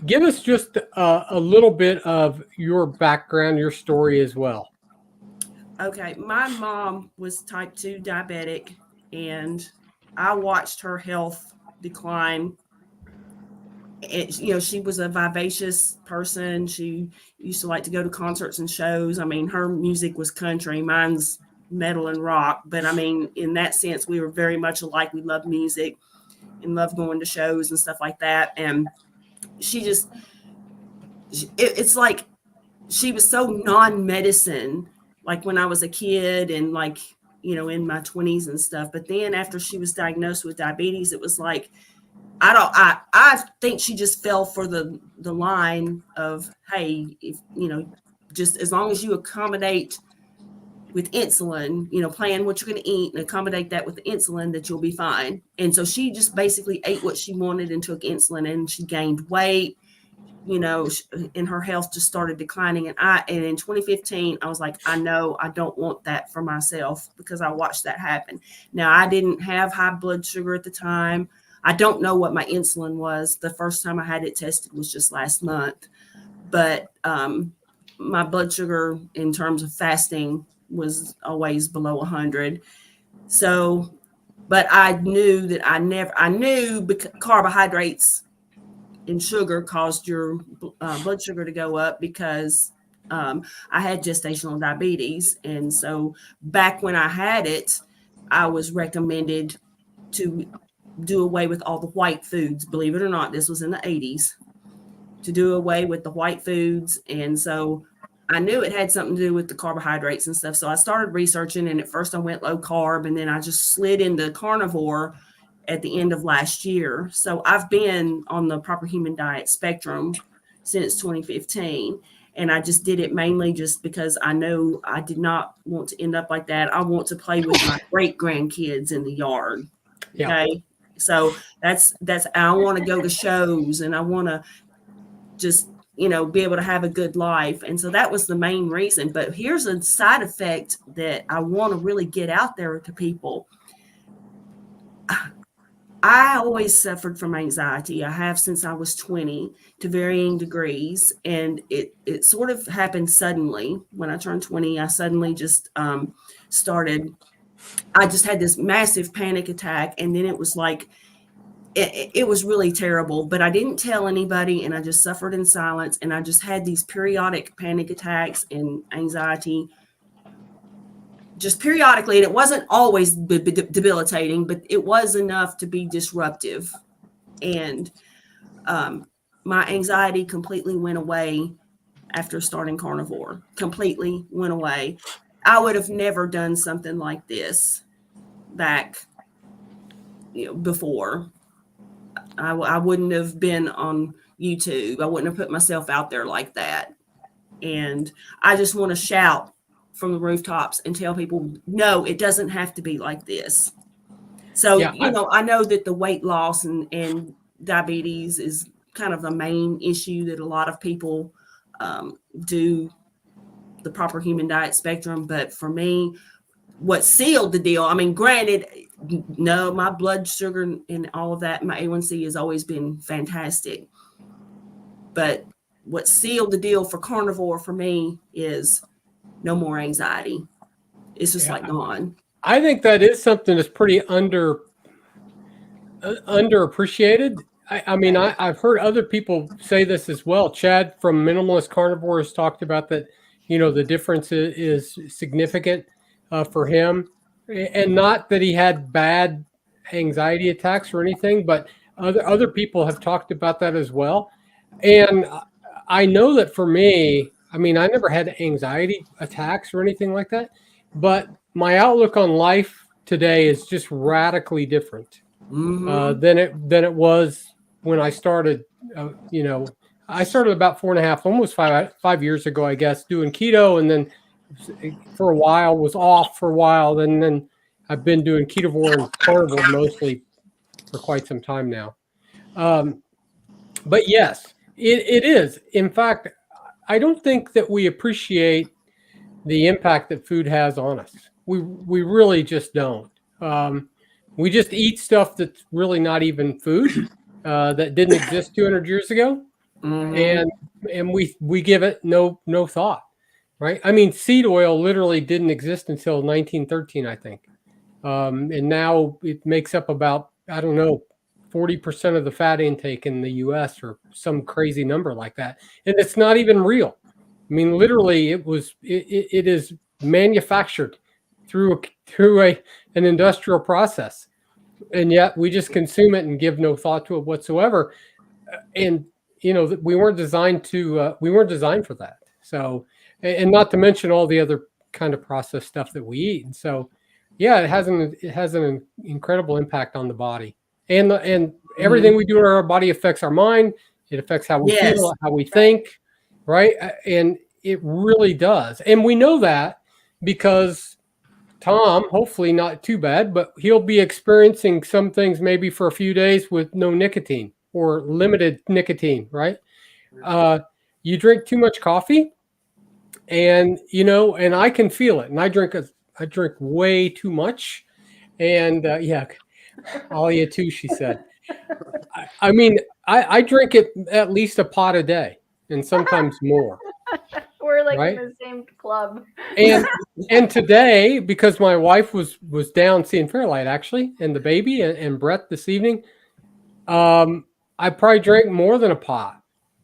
B: give us just a little bit of your background, your story as well.
D: Okay, my mom was type 2 diabetic, and I watched her health decline. She was a vivacious person. She used to like to go to concerts and shows. I mean, her music was country, mine's metal and rock. But I mean, in that sense, we were very much alike. We loved music and loved going to shows and stuff like that. And it's like she was so non-medicine, like when I was a kid and like, in my 20s and stuff. But then after she was diagnosed with diabetes, it was like, I think she just fell for the line of, hey, if, just as long as you accommodate with insulin, plan what you're going to eat and accommodate that with the insulin, that you'll be fine. And so she just basically ate what she wanted and took insulin, and she gained weight, and her health just started declining. And in 2015, I was like, I know I don't want that for myself, because I watched that happen. Now, I didn't have high blood sugar at the time. I don't know what my insulin was. The first time I had it tested was just last month. But my blood sugar in terms of fasting was always below 100. So, but I knew that I knew carbohydrates and sugar caused your blood sugar to go up, because I had gestational diabetes. And so back when I had it, I was recommended to do away with all the white foods. Believe it or not, this was in the 80s, to do away with the white foods. And so I knew it had something to do with the carbohydrates and stuff. So I started researching, and at first I went low carb, and then I just slid into carnivore at the end of last year. So I've been on the proper human diet spectrum since 2015. And I just did it mainly just because I know I did not want to end up like that. I want to play with my great grandkids in the yard.
B: Yeah.
D: Okay. So that's, I want to go to shows, and I want to just, be able to have a good life. And so that was the main reason. But here's a side effect that I want to really get out there to people. I always suffered from anxiety. I have since I was 20 to varying degrees. And it sort of happened suddenly. When I turned 20, I suddenly just I just had this massive panic attack. And then it was like, it was really terrible, but I didn't tell anybody, and I just suffered in silence. And I just had these periodic panic attacks and anxiety just periodically. And it wasn't always debilitating, but it was enough to be disruptive. And my anxiety completely went away after starting carnivore. Completely went away. I would have never done something like this back, before. I wouldn't have been on YouTube. I wouldn't have put myself out there like that. And I just want to shout from the rooftops and tell people, no, it doesn't have to be like this. So,
B: Yeah,
D: I know that the weight loss and diabetes is kind of the main issue that a lot of people do the proper human diet spectrum. But for me, what sealed the deal, I mean, granted, no, my blood sugar and all of that, my A1C has always been fantastic. But what sealed the deal for carnivore for me is no more anxiety. It's just like gone.
B: I think that is something that's pretty underappreciated. I mean, I've heard other people say this as well. Chad from Minimalist Carnivore has talked about that. The difference is significant for him, and not that he had bad anxiety attacks or anything, but other people have talked about that as well. And I know that for me, I mean, I never had anxiety attacks or anything like that, but my outlook on life today is just radically different than it was when I started. I started about 4.5, almost 5 years ago, I guess, doing keto, and then for a while was off for a while, and then I've been doing ketovore and carnivore mostly for quite some time now. But yes, it is. In fact, I don't think that we appreciate the impact that food has on us. We really just don't. We just eat stuff that's really not even food, that didn't exist 200 years ago, and we give it no thought, right? I mean, seed oil literally didn't exist until 1913, I think, and now it makes up about, I don't know, 40% of the fat intake in the U.S. or some crazy number like that, and it's not even real. I mean, literally, it is manufactured through an industrial process, and yet we just consume it and give no thought to it whatsoever. And we weren't designed for that. So, and not to mention all the other kind of processed stuff that we eat. And so, yeah, it has an incredible impact on the body, and everything we do in our body affects our mind. It affects how we feel, how we think, right? And it really does. And we know that because Tom, hopefully not too bad, but he'll be experiencing some things maybe for a few days with no nicotine or limited nicotine, right? You drink too much coffee, and and I can feel it. And I drink way too much, and yeah, Alia too, she said. I mean, I drink it at least a pot a day, and sometimes more.
A: We're like
B: right?
A: in the same club.
B: And today, because my wife was down seeing Fairlight actually, and the baby and Brett this evening, I probably drank more than a pot.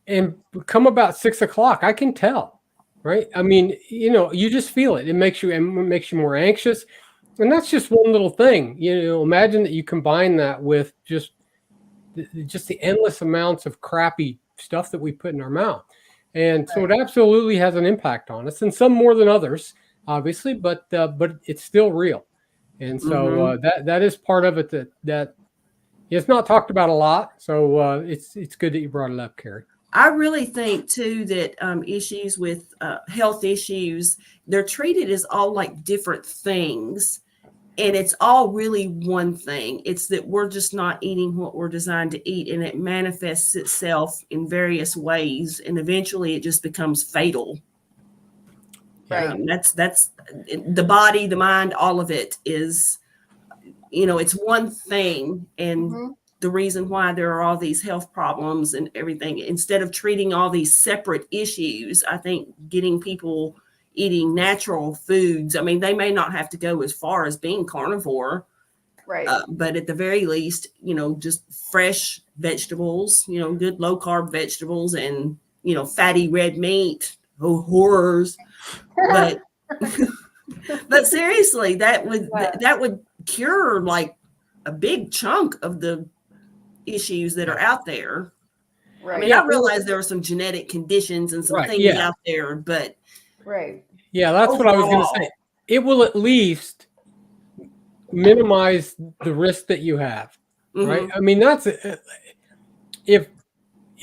B: And come about 6 o'clock, I can tell, right? I mean, you just feel it. It makes you more anxious, and that's just one little thing. Imagine that you combine that with just the endless amounts of crappy stuff that we put in our mouth. And so it absolutely has an impact on us, and some more than others, obviously, but it's still real. And so that is part of it that it's not talked about a lot. So it's good that you brought it up, Carrie.
D: I really think too that issues with health issues, they're treated as all like different things, and it's all really one thing. It's that we're just not eating what we're designed to eat, and it manifests itself in various ways, and eventually it just becomes fatal.
A: Right.
D: That's the body, the mind, all of it is, it's one thing, and the reason why there are all these health problems and everything, instead of treating all these separate issues, I think getting people eating natural foods. I mean, they may not have to go as far as being carnivore,
A: Right.
D: But at the very least, just fresh vegetables, good low carb vegetables, and fatty red meat. Oh, horrors! But but seriously, that would cure like a big chunk of the issues that are out there.
A: Right.
D: I mean, I realize there are some genetic conditions and some things out there, but
B: yeah, that's what I was going to say. It will at least minimize the risk that you have, right? I mean, that's if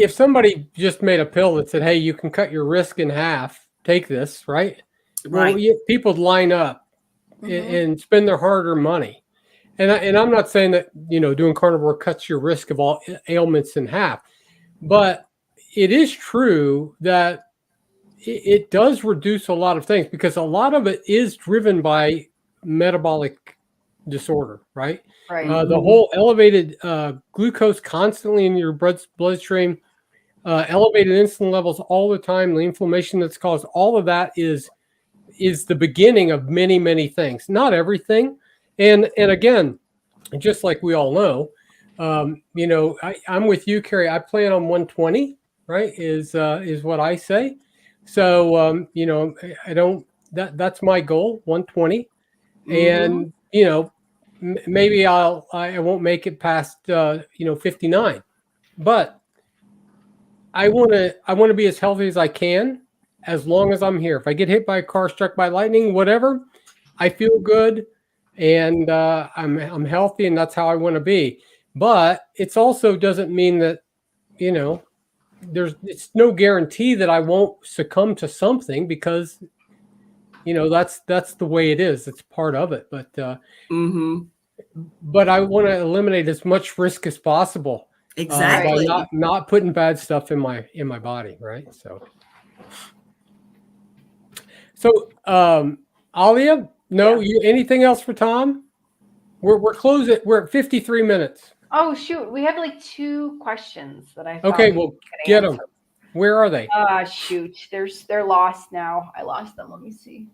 B: somebody just made a pill that said, "Hey, you can cut your risk in half. Take this," right? Well, people would line up and spend their hard-earned money. And I'm not saying that doing carnivore cuts your risk of all ailments in half, but it is true that it does reduce a lot of things, because a lot of it is driven by metabolic disorder, right? The whole elevated glucose constantly in your bloodstream, elevated insulin levels all the time, the inflammation that's caused, all of that is the beginning of many, many things. Not everything. And again, just like we all know, I'm with you, Carrie. I plan on 120, right? Is what I say. So, I don't, that's my goal, 120. And, maybe I won't make it past, 59, but I want to be as healthy as I can, as long as I'm here. If I get hit by a car, struck by lightning, whatever, I feel good, and I'm healthy, and that's how I want to be. But it's also doesn't mean that, it's no guarantee that I won't succumb to something, because that's the way it is. It's part of it. But but I want to eliminate as much risk as possible.
D: Exactly.
B: By not putting bad stuff in my body, right? So Alia, anything else for Tom? We're closing. We're at 53 minutes.
A: Oh shoot, we have like 2 questions that I.
B: Okay, well, get them. Where are they?
A: Shoot, they're lost now. I lost them. Let me see.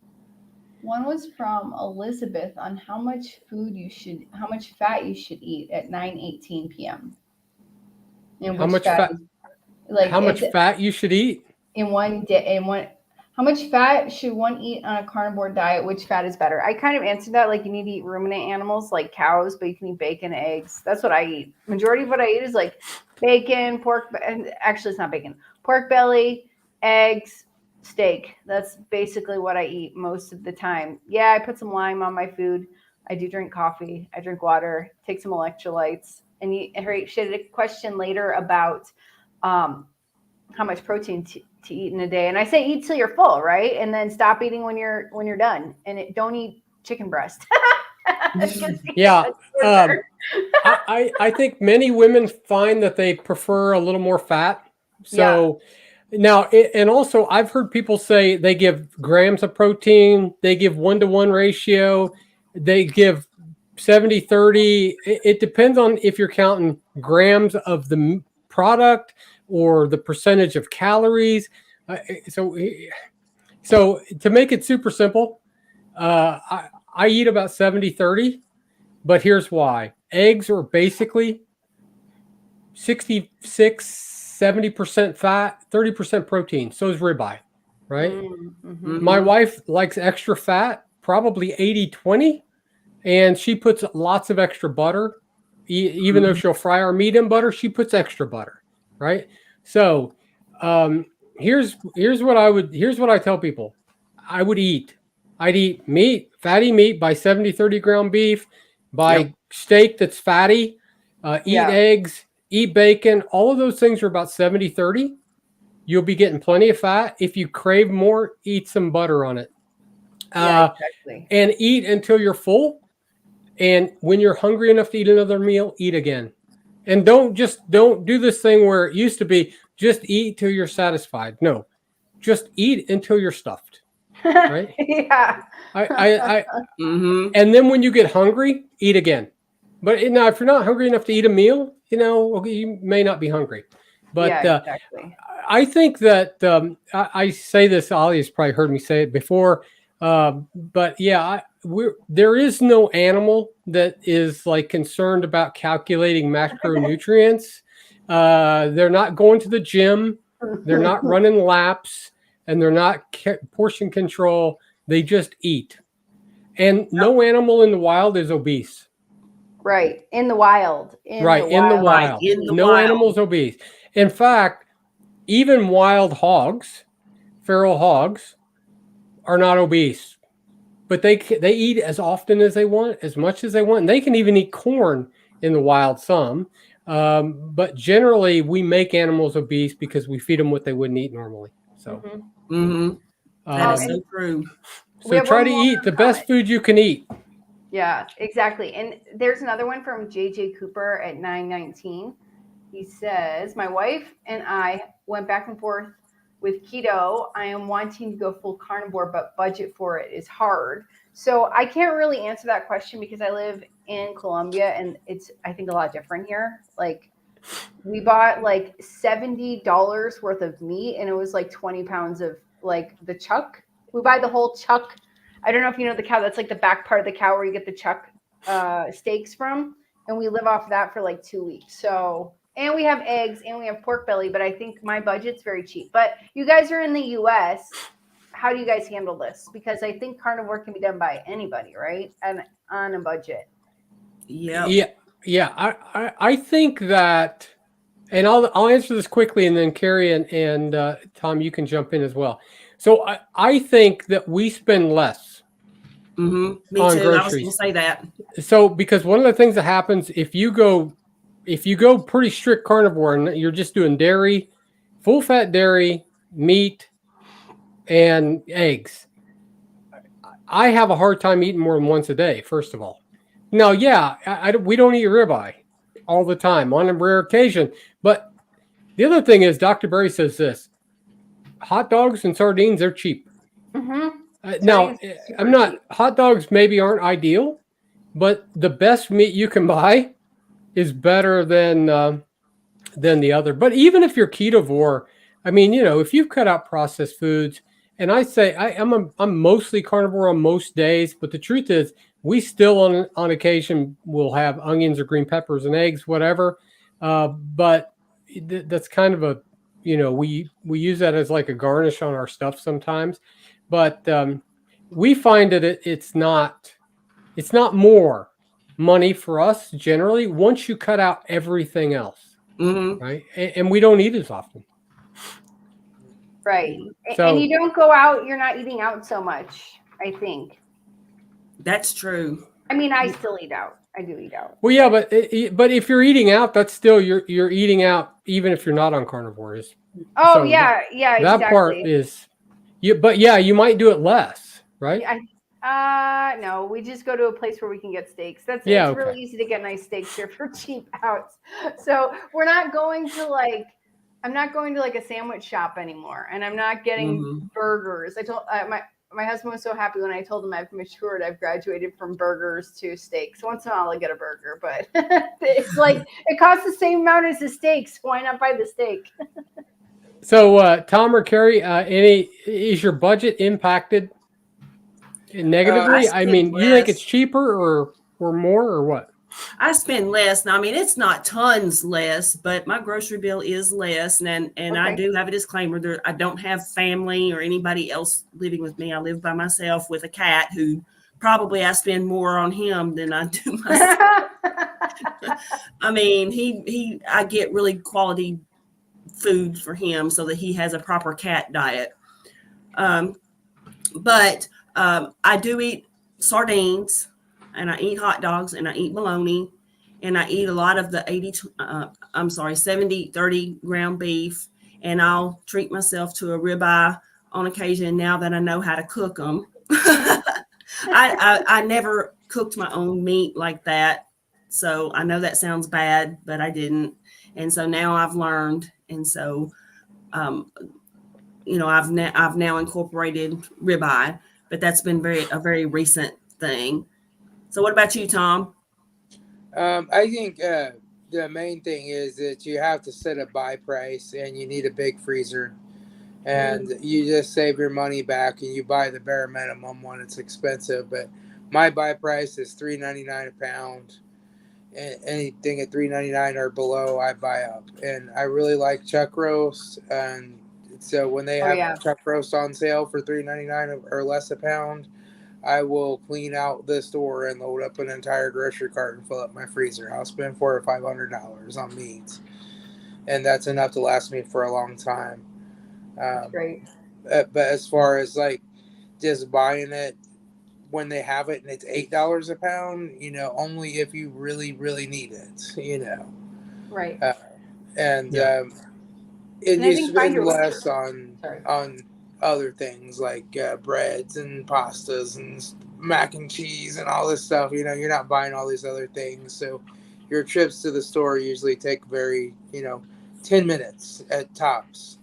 A: One was from Elizabeth on how much fat you should eat at 9:18 p.m. And
B: how much fat? How much fat you should eat
A: in one day? How much fat should one eat on a carnivore diet? Which fat is better? I kind of answered that. Like, you need to eat ruminant animals like cows, but you can eat bacon, eggs. That's what I eat. Majority of what I eat is like bacon, pork, and actually it's not bacon. Pork belly, eggs, steak. That's basically what I eat most of the time. Yeah, I put some lime on my food. I do drink coffee. I drink water. Take some electrolytes. And she had a question later about how much protein to eat in a day. And I say eat till you're full, right? And then stop eating when you're done. And don't eat chicken breast.
B: Yeah. I think many women find that they prefer a little more fat. So now, and also I've heard people say they give grams of protein, they give 1-to-1 ratio, they give 70-30. It depends on if you're counting grams of the product or the percentage of calories. So to make it super simple, I eat about 70-30, but here's why. Eggs are basically 66-70% fat, 30% protein. So is ribeye, right? My wife likes extra fat, probably 80-20, and she puts lots of extra butter. Even though she'll fry our meat in butter, she puts extra butter, right? So here's what I tell people. I'd eat meat, fatty meat, buy 70-30 ground beef, buy
D: Yep.
B: steak that's fatty, eat
A: Yeah.
B: eggs, eat bacon. All of those things are about 70-30. You'll be getting plenty of fat. If you crave more, eat some butter on it.
A: Yeah, exactly.
B: And eat until you're full. And when you're hungry enough to eat another meal, eat again. And don't do this thing where it used to be just eat till you're satisfied. No, just eat until you're stuffed. Right?
A: Yeah.
D: Mm-hmm.
B: And then when you get hungry, eat again. But now, if you're not hungry enough to eat a meal, okay, you may not be hungry. But
A: Yeah, exactly.
B: I think that I say this. Ollie's probably heard me say it before. But yeah, there is no animal that is like concerned about calculating macronutrients. They're not going to the gym. They're not running laps, and they're not portion control. They just eat. And no animal in the wild is obese.
A: Right. In the wild.
B: Right. In the wild.
D: In the
B: No
D: wild.
B: animal's obese. In fact, even wild hogs, feral hogs, are not obese. But they eat as often as they want, as much as they want. And they can even eat corn in the wild some. But generally, we make animals obese because we feed them what they wouldn't eat normally. So,
D: Mm-hmm. That is
A: and
D: so true.
A: we
B: so
A: have
B: try
A: one
B: to
A: more
B: eat the
A: comment.
B: best food you can eat.
A: Yeah, exactly. And there's another one from JJ Cooper at 919. He says, my wife and I went back and forth with keto. I am wanting to go full carnivore, but budget for it is hard. So I can't really answer that question because I live in Colombia and it's, I think, a lot different here. Like, we bought like $70 worth of meat and it was like 20 pounds of like the chuck. We buy the whole chuck. I don't know if you know the cow. That's like the back part of the cow where you get the chuck steaks from. And we live off of that for like 2 weeks. So, and we have eggs and we have pork belly, but I think my budget's very cheap. But you guys are in the US. How do you guys handle this? Because I think carnivore can be done by anybody, right? And on a budget.
D: Yep.
B: Yeah. I think that, and I'll answer this quickly, and then Carrie and Tom, you can jump in as well. So I think that we spend less.
D: Mm-hmm. Me
B: on
D: too.
B: groceries.
D: I was going to say that.
B: So because one of the things that happens if you go pretty strict carnivore and you're just doing dairy, full fat dairy, meat, and eggs, I have a hard time eating more than once a day. First of all, now, yeah, we don't eat ribeye all the time on a rare occasion, but the other thing is Dr. Berry says this: hot dogs and sardines, they're cheap.
A: Mm-hmm.
B: Now, I'm not, hot dogs maybe aren't ideal, but the best meat you can buy is better than the other. But even if you're ketovore, I mean, if you've cut out processed foods, and I say I'm mostly carnivore on most days, but the truth is we still on occasion will have onions or green peppers and eggs, whatever. But that's kind of a, we use that as like a garnish on our stuff sometimes. But we find that it's not more money for us generally once you cut out everything else, right? And we don't eat as often,
A: right?
B: So,
A: and you don't go out. You're not eating out so much, I think.
D: That's true.
A: I mean, I still eat out. I do eat out.
B: Well, yeah, but if you're eating out, that's still you're eating out even if you're not on carnivores.
A: Oh,
B: So
A: yeah,
B: that
A: exactly.
B: part is but yeah, you might do it less, right?
A: No, we just go to a place where we can get steaks. It's
B: okay.
A: really easy to get nice steaks here for cheap out. So we're not going to I'm not going to like a sandwich shop anymore, and I'm not getting burgers. I told my husband was so happy when I told him I've matured. I've graduated from burgers to steaks. Once in a while I get a burger, but it's like it costs the same amount as the steaks. Why not buy the steak?
B: So, Tom or Carrie, is your budget impacted negatively? I mean, you think it's cheaper or more or what?
D: I spend less. Now, I mean, it's not tons less, but my grocery bill is less. And
A: Okay.
D: I do have a disclaimer. I don't have family or anybody else living with me. I live by myself with a cat who probably I spend more on him than I do myself. I mean, I get really quality food for him so that he has a proper cat diet. But I do eat sardines, and I eat hot dogs, and I eat bologna, and I eat a lot of the 70-30 ground beef, and I'll treat myself to a ribeye on occasion now that I know how to cook them. I never cooked my own meat like that. So I know that sounds bad, but I didn't. And so now I've learned. And so, I've now incorporated ribeye, but that's been a very recent thing. So what about you, Tom?
C: I think the main thing is that you have to set a buy price, and you need a big freezer, and you just save your money back, and you buy the bare minimum when it's expensive. But my buy price is $3.99 a pound. And anything at $3.99 or below, I buy up. And I really like chuck roast, and so when they have chuck roast on sale for $3.99 or less a pound, I will clean out the store and load up an entire grocery cart and fill up my freezer. I'll spend $400 or $500 on meat, and that's enough to last me for a long time.
A: Great.
C: But as far as like just buying it when they have it and it's $8 a pound, only if you really, really need it,
A: Right.
C: And
A: And
C: you spend less on other things like breads and pastas and mac and cheese and all this stuff. You're not buying all these other things, so your trips to the store usually take 10 minutes at tops.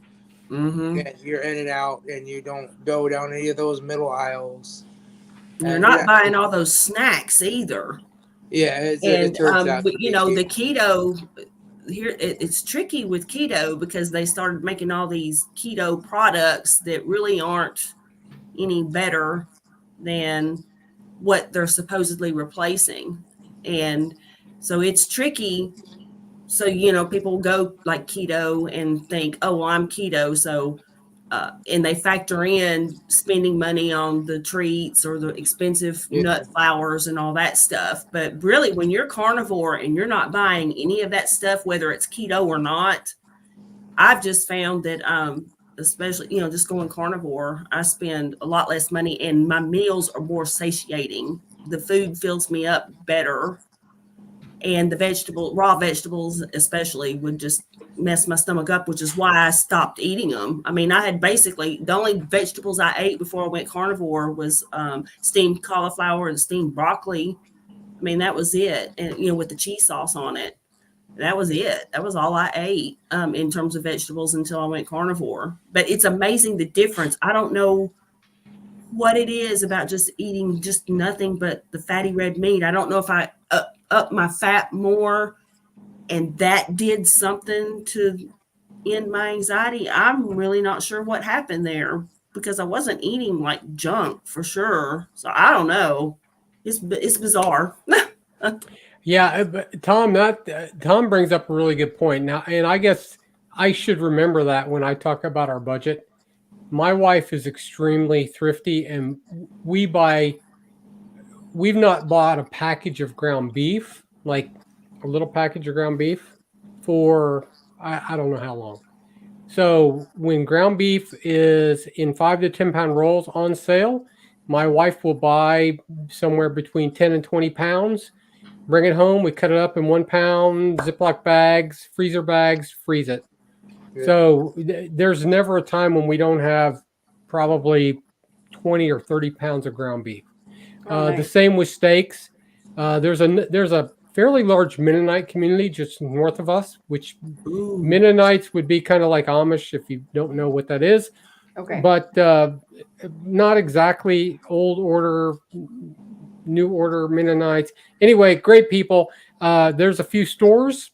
D: Mm-hmm.
C: And you're in and out, and you don't go down any of those middle aisles.
D: You're not buying all those snacks either.
C: Yeah, it turns out.
D: The keto here, it's tricky with keto because they started making all these keto products that really aren't any better than what they're supposedly replacing. And so it's tricky. So, people go like keto and think, oh, well, I'm keto. So, and they factor in spending money on the treats or the expensive nut flours and all that stuff. But really, when you're carnivore and you're not buying any of that stuff, whether it's keto or not, I've just found that, especially, just going carnivore, I spend a lot less money and my meals are more satiating. The food fills me up better. And the raw vegetables especially would just mess my stomach up, which is why I stopped eating them. I mean, I had basically the only vegetables I ate before I went carnivore was steamed cauliflower and steamed broccoli. I mean, that was it. And, with the cheese sauce on it, that was it. That was all I ate in terms of vegetables until I went carnivore. But it's amazing the difference. I don't know what it is about just eating just nothing but the fatty red meat. I don't know if I up my fat more and that did something to end my anxiety. I'm really not sure what happened there because I wasn't eating like junk for sure. So I don't know. It's bizarre.
B: Yeah, but Tom brings up a really good point now, and I guess I should remember that when I talk about our budget. My wife is extremely thrifty, and we've not bought a package of ground beef, like a little package of ground beef, for I don't know how long. So when ground beef is in 5 to 10 pound rolls on sale, my wife will buy somewhere between 10 and 20 pounds, bring it home. We cut it up in 1 pound Ziploc bags, freezer bags, freeze it. Yeah. So there's never a time when we don't have probably 20 or 30 pounds of ground beef. Nice. The same with steaks. There's a fairly large Mennonite community just north of us, which Mennonites would be kind of like Amish if you don't know what that is.
A: Okay.
B: But not exactly old order, new order Mennonites. Anyway, great people. There's a few stores,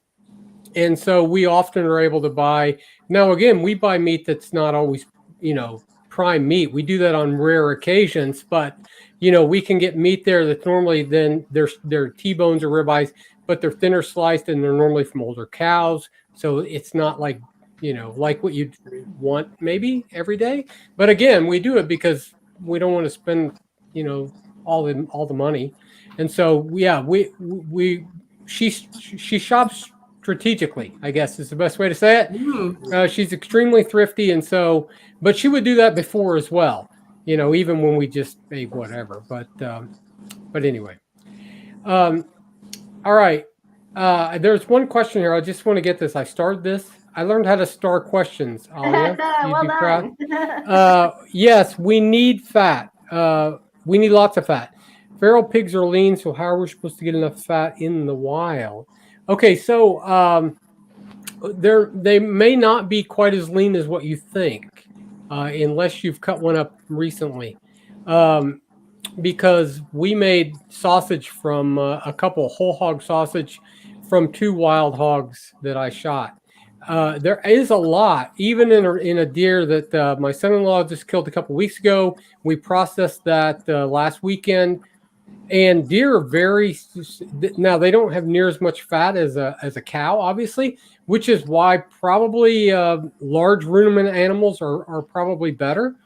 B: and so we often are able to buy. Now, again, we buy meat that's not always, prime meat. We do that on rare occasions, but we can get meat there that's normally then they're T-bones or ribeyes, but they're thinner sliced and they're normally from older cows. So it's not like, like what you'd want maybe every day. But again, we do it because we don't want to spend, all the money. And so, yeah, she shops strategically, I guess is the best way to say it.
D: Mm.
B: She's extremely thrifty, and so, but she would do that before as well. Even when we just ate whatever. But anyway, all right. There's one question here. I just want to get this. I started this. I learned how to start questions. Alia, you'd
A: Well
B: be proud.
A: done.
B: Yes, we need fat. We need lots of fat. Feral pigs are lean, so how are we supposed to get enough fat in the wild? Okay, so they may not be quite as lean as what you think, unless you've cut one up recently. Because we made sausage from a couple whole hog sausage from 2 wild hogs that I shot. There is a lot, even in a deer that my son-in-law just killed a couple weeks ago. We processed that last weekend, and deer are now they don't have near as much fat as a cow, obviously, which is why probably large ruminant animals are probably better.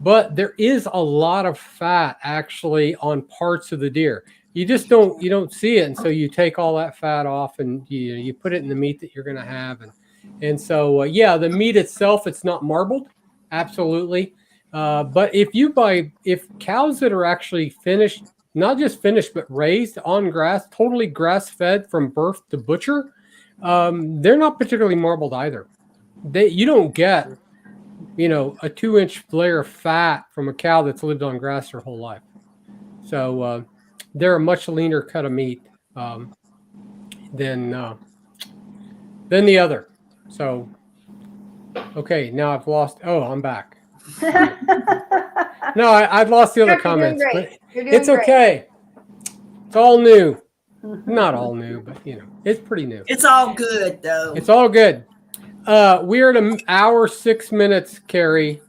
B: But there is a lot of fat actually on parts of the deer. You just don't see it, and so you take all that fat off, and you put it in the meat that you're going to have, and so yeah, the meat itself, it's not marbled, absolutely. But if cows that are actually finished, not just finished but raised on grass, totally grass fed from birth to butcher, they're not particularly marbled either. You don't get a 2-inch layer of fat from a cow that's lived on grass their whole life. So they're a much leaner cut of meat than the other. So, okay, now I've lost. Oh, I'm back. No, I've lost the other comments, but it's okay. It's all new. Not all new, but it's pretty new.
D: It's all good though.
B: It's all good. We're at an hour 6 minutes, Carrie.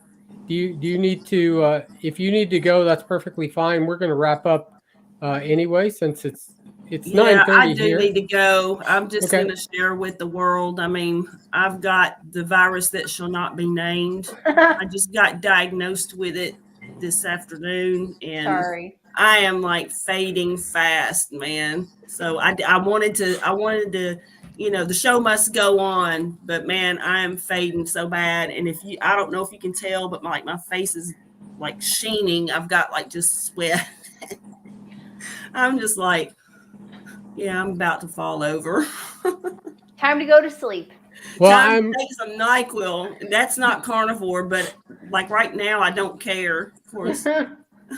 B: Do you need to? If you need to go, that's perfectly fine. We're going to wrap up anyway, since it's 9:30
D: I do
B: here.
D: need to go. I'm just going to share with the world. I mean, I've got the virus that shall not be named. I just got diagnosed with it this afternoon, and
A: Sorry.
D: I am like fading fast, man. So I wanted to, the show must go on, but man, I am fading so bad. And I don't know if you can tell, but my face is like sheening. I've got like just sweat. I'm just like, yeah, I'm about to fall over.
A: Time to go to sleep.
B: Well,
D: Time to take some NyQuil. That's not carnivore, but like right now, I don't care. Of course.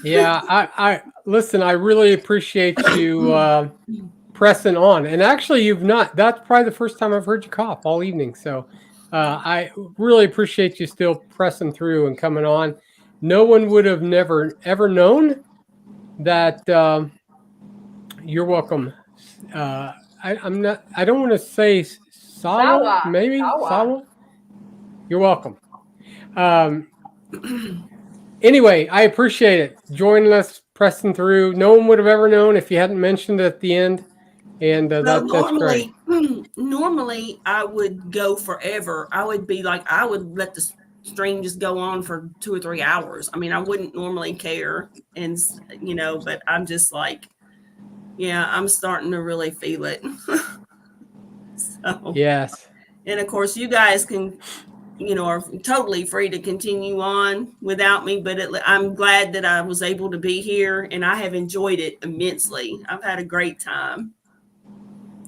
B: Yeah, I listen. I really appreciate you pressing on, and actually, you've not. That's probably the first time I've heard you cough all evening. So, I really appreciate you still pressing through and coming on. No one would have never ever known that. You're welcome. I'm not. I don't want to say Sawa. Maybe Sawa. You're welcome. Anyway, I appreciate it. Joining us, pressing through. No one would have ever known if you hadn't mentioned it at the end. And that's great.
D: Normally, I would go forever. I would be like, I would let the stream just go on for 2 or 3 hours. I mean, I wouldn't normally care. And, but I'm just like, yeah, I'm starting to really feel it. So,
B: yes.
D: And of course, you guys can, are totally free to continue on without me. But I'm glad that I was able to be here, and I have enjoyed it immensely. I've had a great time.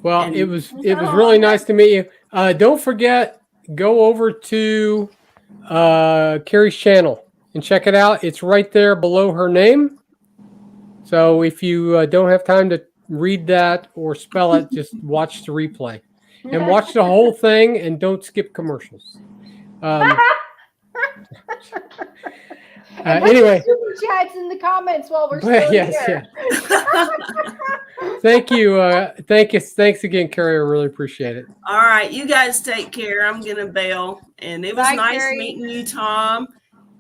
B: Well, it was really nice to meet you. Don't forget, go over to Carrie's channel and check it out. It's right there below her name. So if you don't have time to read that or spell it, just watch the replay and watch the whole thing, and don't skip commercials. Anyway,
A: super chats in the comments while we're still here.
B: Thank you. Thanks again, Carrie. I really appreciate it.
D: All right, you guys take care. I'm gonna bail, and it was nice meeting you, Tom,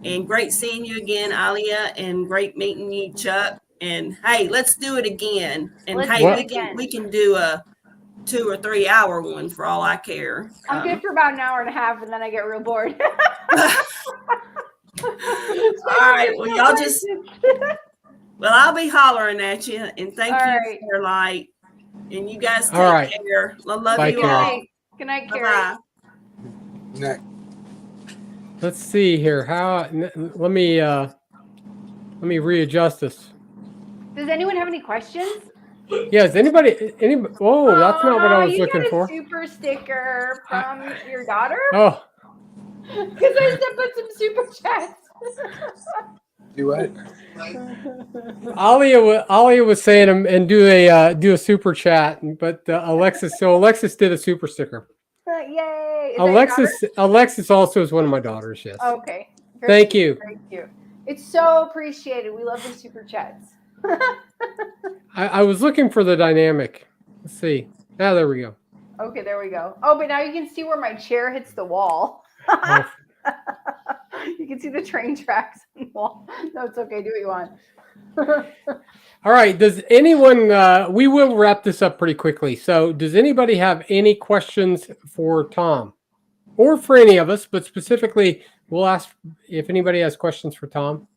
D: and great seeing you again, Alia, and great meeting you, Chuck. And hey, let's do it again. And we can do a 2 or 3 hour one for all I care.
A: I'm good for about an hour and a half, and then I get real bored.
D: All right. Well, y'all just. Well, I'll be hollering at you, and thank you for your light. And you guys take care. I love you all.
A: Good night, Carrie.
D: Bye-bye.
C: Night.
B: Let's see here. Let me readjust this.
A: Does anyone have any questions?
B: Yes. Anybody? Oh, that's not what I was
A: you
B: looking
A: got a
B: for.
A: super sticker from your daughter?
B: Oh,
A: Because I just put some super chats.
C: Do what?
B: Alia was saying and do a super chat, but Alexis did a super sticker.
A: Yay! Is that your daughter?
B: Alexis also is one of my daughters. Yes.
A: Okay.
B: Thank
A: cute,
B: you.
A: Very cute. It's so appreciated. We love the super chats.
B: I was looking for the dynamic. Let's see. Ah, there we go.
A: Okay, there we go. Oh, but now you can see where my chair hits the wall.
B: Oh.
A: You can see the train tracks on the wall. No, it's okay. Do what you want.
B: All right. Does anyone? We will wrap this up pretty quickly. So, does anybody have any questions for Tom, or for any of us? But specifically, we'll ask if anybody has questions for Tom.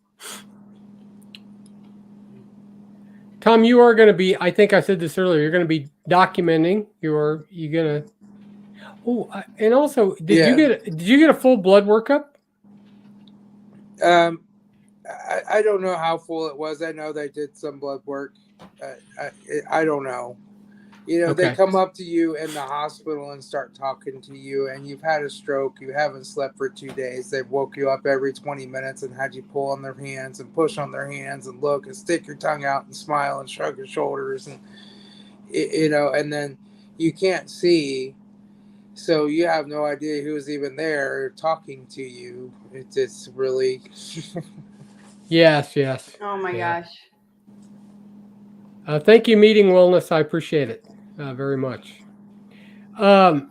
B: Tom, you are going to be. I think I said this earlier. You're going to be documenting. You're going to. Oh, and also, did you get a full blood workup?
C: I don't know how full it was. I know they did some blood work. I don't know. You know, They come up to you in the hospital and start talking to you, and you've had a stroke. You haven't slept for 2 days. They've woke you up every 20 minutes and had you pull on their hands and push on their hands and look and stick your tongue out and smile and shrug your shoulders. And, and then you can't see. So you have no idea who's even there talking to you. It's really...
B: Yes.
A: Oh my gosh.
B: Thank you, Meeting Wellness. I appreciate it very much. It's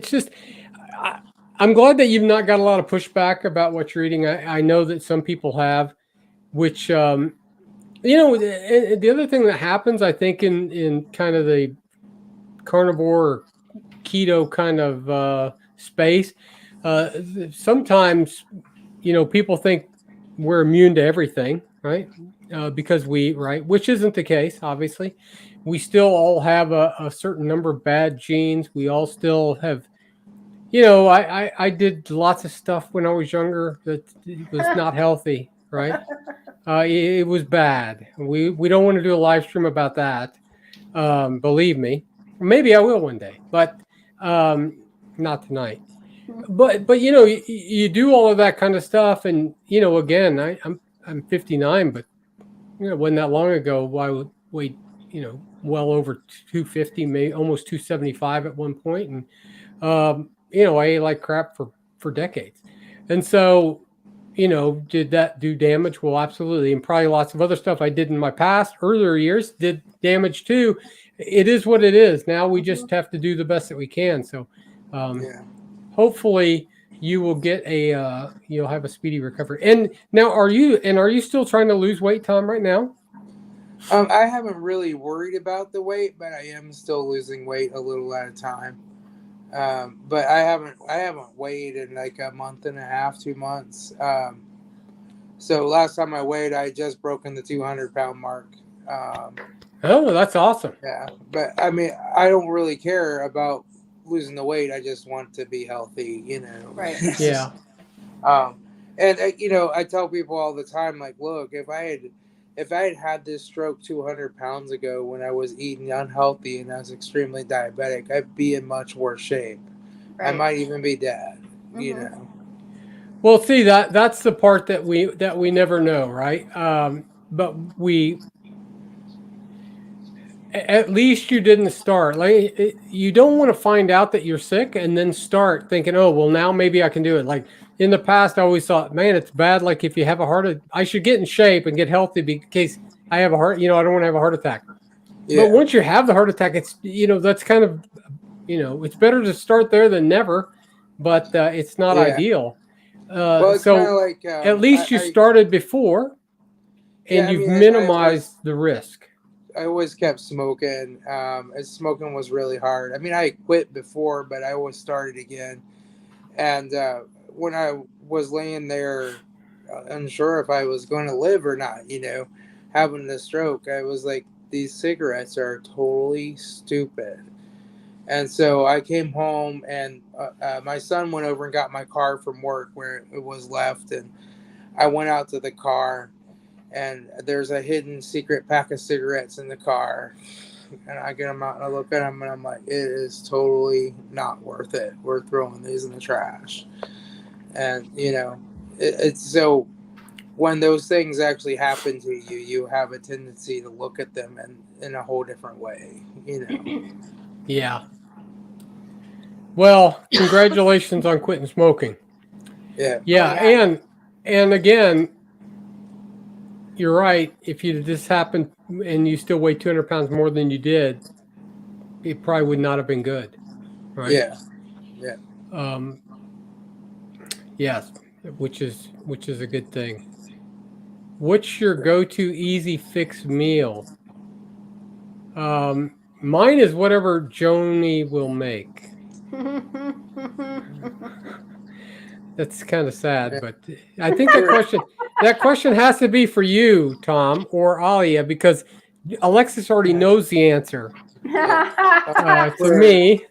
B: just, I'm glad that you've not got a lot of pushback about what you're eating. I know that some people have, which, the other thing that happens, I think, in kind of the carnivore or keto kind of space, sometimes, people think we're immune to everything, right? Because which isn't the case, obviously. We still all have a certain number of bad genes. We all still have, I did lots of stuff when I was younger that was not healthy, right? It was bad. We don't want to do a live stream about that. Believe me. Maybe I will one day, but not tonight. But you do all of that kind of stuff, and again, I'm 59, but it wasn't that long ago. I would weigh well over 250, maybe almost 275 at one point, and I ate like crap for decades, and so did that do damage? Well, absolutely, and probably lots of other stuff I did in my past earlier years did damage too. It is what it is. Now we just have to do the best that we can. So. Hopefully you will get you'll have a speedy recovery. And now are you still trying to lose weight, Tom, right now?
C: I haven't really worried about the weight, but I am still losing weight a little at a time. But I haven't weighed in like a month and a half, 2 months. So last time I weighed, I had just broken the 200-pound mark.
B: Oh, that's awesome.
C: Yeah, but I mean, I don't really care about losing the weight. I just want to be healthy,
A: Right.
B: Yeah.
C: And I tell people all the time, like, look, if I had this stroke 200 pounds ago when I was eating unhealthy and I was extremely diabetic, I'd be in much worse shape. Right. I might even be dead.
B: Well, see, that's the part that we never know, right? But at least you didn't start. Like, you don't want to find out that you're sick and then start thinking, oh, well, now maybe I can do it. Like in the past, I always thought, man, it's bad. Like if you have a heart, I should get in shape and get healthy because I have a heart. I don't want to have a heart attack. Yeah. But once you have the heart attack, it's that's kind of it's better to start there than never. But it's not ideal.
C: Well, it's so like,
B: at least you started before, and you've minimized the risk.
C: I always kept smoking. Smoking was really hard. I mean, I quit before, but I always started again. And when I was laying there, unsure if I was going to live or not, having the stroke, I was like, these cigarettes are totally stupid. And so I came home, and my son went over and got my car from work where it was left, and I went out to the car, and there's a hidden secret pack of cigarettes in the car. And I get them out and I look at them and I'm like, it is totally not worth it. We're throwing these in the trash. And, it's so when those things actually happen to you, you have a tendency to look at them in a whole different way,
B: Yeah. Well, congratulations on quitting smoking.
C: Yeah.
B: Yeah.
A: Oh, yeah.
B: And again, you're right. If you this happened and you still weigh 200 pounds more than you did, it probably would not have been good. Right.
C: Yeah.
B: Yes, which is a good thing. What's your go-to easy fix meal? Mine is whatever Joni will make. That's kind of sad, but I think that question has to be for you, Tom, or Alia, because Alexis already knows the answer. For me.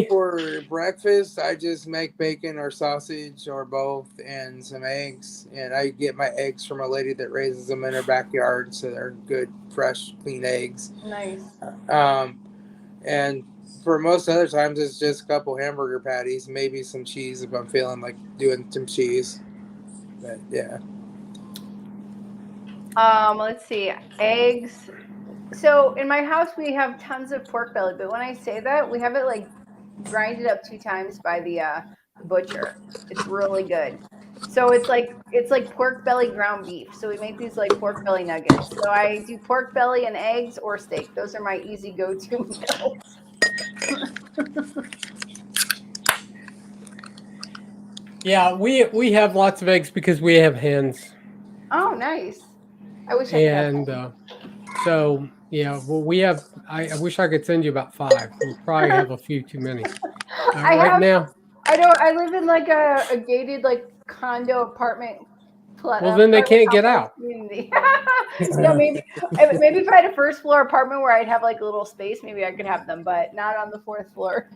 C: For breakfast, I just make bacon or sausage or both and some eggs. And I get my eggs from a lady that raises them in her backyard, so they're good, fresh, clean eggs.
A: Nice.
C: And for most other times, it's just a couple hamburger patties, maybe some cheese if I'm feeling like doing some cheese. But yeah.
A: Let's see. Eggs. So in my house we have tons of pork belly, but when I say that, we have it like grinded up 2 times by the butcher. It's really good. So it's like pork belly ground beef. So we make these like pork belly nuggets. So I do pork belly and eggs or steak. Those are my easy go-to meals.
B: Yeah, we have lots of eggs because we have hens.
A: Oh, nice. I wish I could have that.
B: So yeah, well, we have. I wish I could send you about 5. We probably have a few too many. Now.
A: I live in like a gated like condo apartment.
B: Well, then they can't get out.
A: Yeah, maybe if I had a first floor apartment where I'd have like a little space, maybe I could have them, but not on the 4th floor.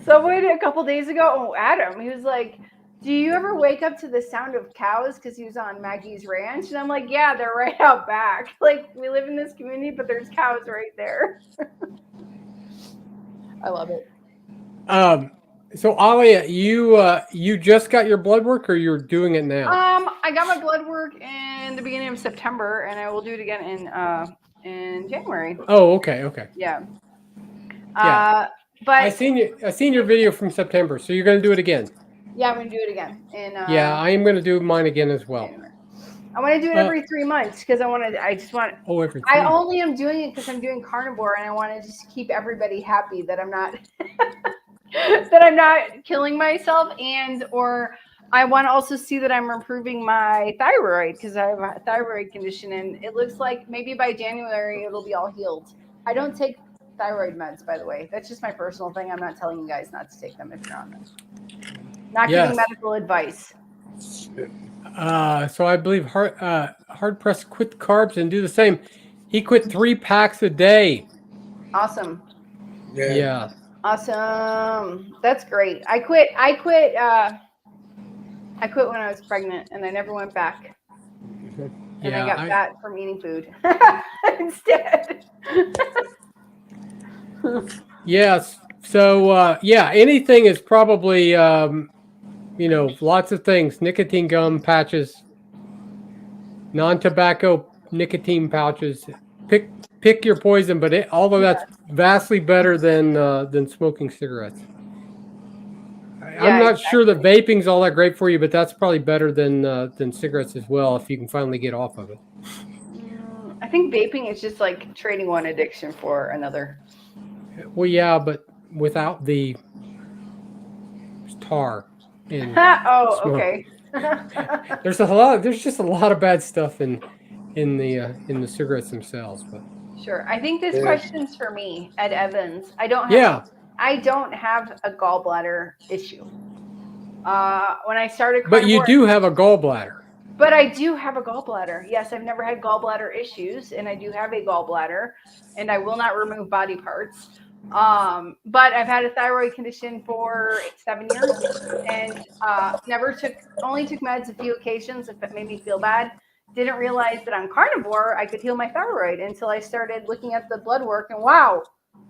A: Somebody a couple days ago, Adam, he was like, do you ever wake up to the sound of cows? Because he was on Maggie's ranch. And I'm like, yeah, they're right out back. Like, we live in this community, but there's cows right there. I love it.
B: So Alia, you just got your blood work, or you're doing it now?
A: I got my blood work in the beginning of September, and I will do it again in January.
B: Oh, okay.
A: Yeah.
B: Yeah.
A: But
B: I seen your video from September, so you're going to do it again.
A: Yeah, I'm going to do it again.
B: Yeah, I am going to do mine again as well.
A: January. I want to do it every 3 months because I only am doing it because I'm doing carnivore, and I want to just keep everybody happy that I'm not that I'm not killing myself, or I want to also see that I'm improving my thyroid because I have a thyroid condition, and it looks like maybe by January it'll be all healed. I don't take thyroid meds, by the way. That's just my personal thing. I'm not telling you guys not to take them if you're on them. Not giving medical advice.
B: So I believe hard pressed quit carbs and do the same. He quit 3 packs a day.
A: Awesome.
B: Yeah.
A: Awesome. That's great. I quit when I was pregnant, and I never went back. And I got fat from eating food instead.
B: Yes. So anything is probably lots of things: nicotine gum patches, non-tobacco nicotine pouches. Pick your poison, but although that's vastly better than smoking cigarettes. I'm not sure that vaping's all that great for you, but that's probably better than cigarettes as well if you can finally get off of it.
A: I think vaping is just like trading one addiction for another.
B: Well, yeah, but without the tar.
A: Okay.
B: There's just a lot of bad stuff in the cigarettes themselves, but
A: sure. I think this question's for me, Ed Evans. I don't have a gallbladder issue. When I started carnivore,
B: but you do have a gallbladder.
A: But I do have a gallbladder. Yes, I've never had gallbladder issues, and I do have a gallbladder, and I will not remove body parts. But I've had a thyroid condition for 7 years, and only took meds a few occasions if it made me feel bad. Didn't realize that on carnivore I could heal my thyroid until I started looking at the blood work, and wow,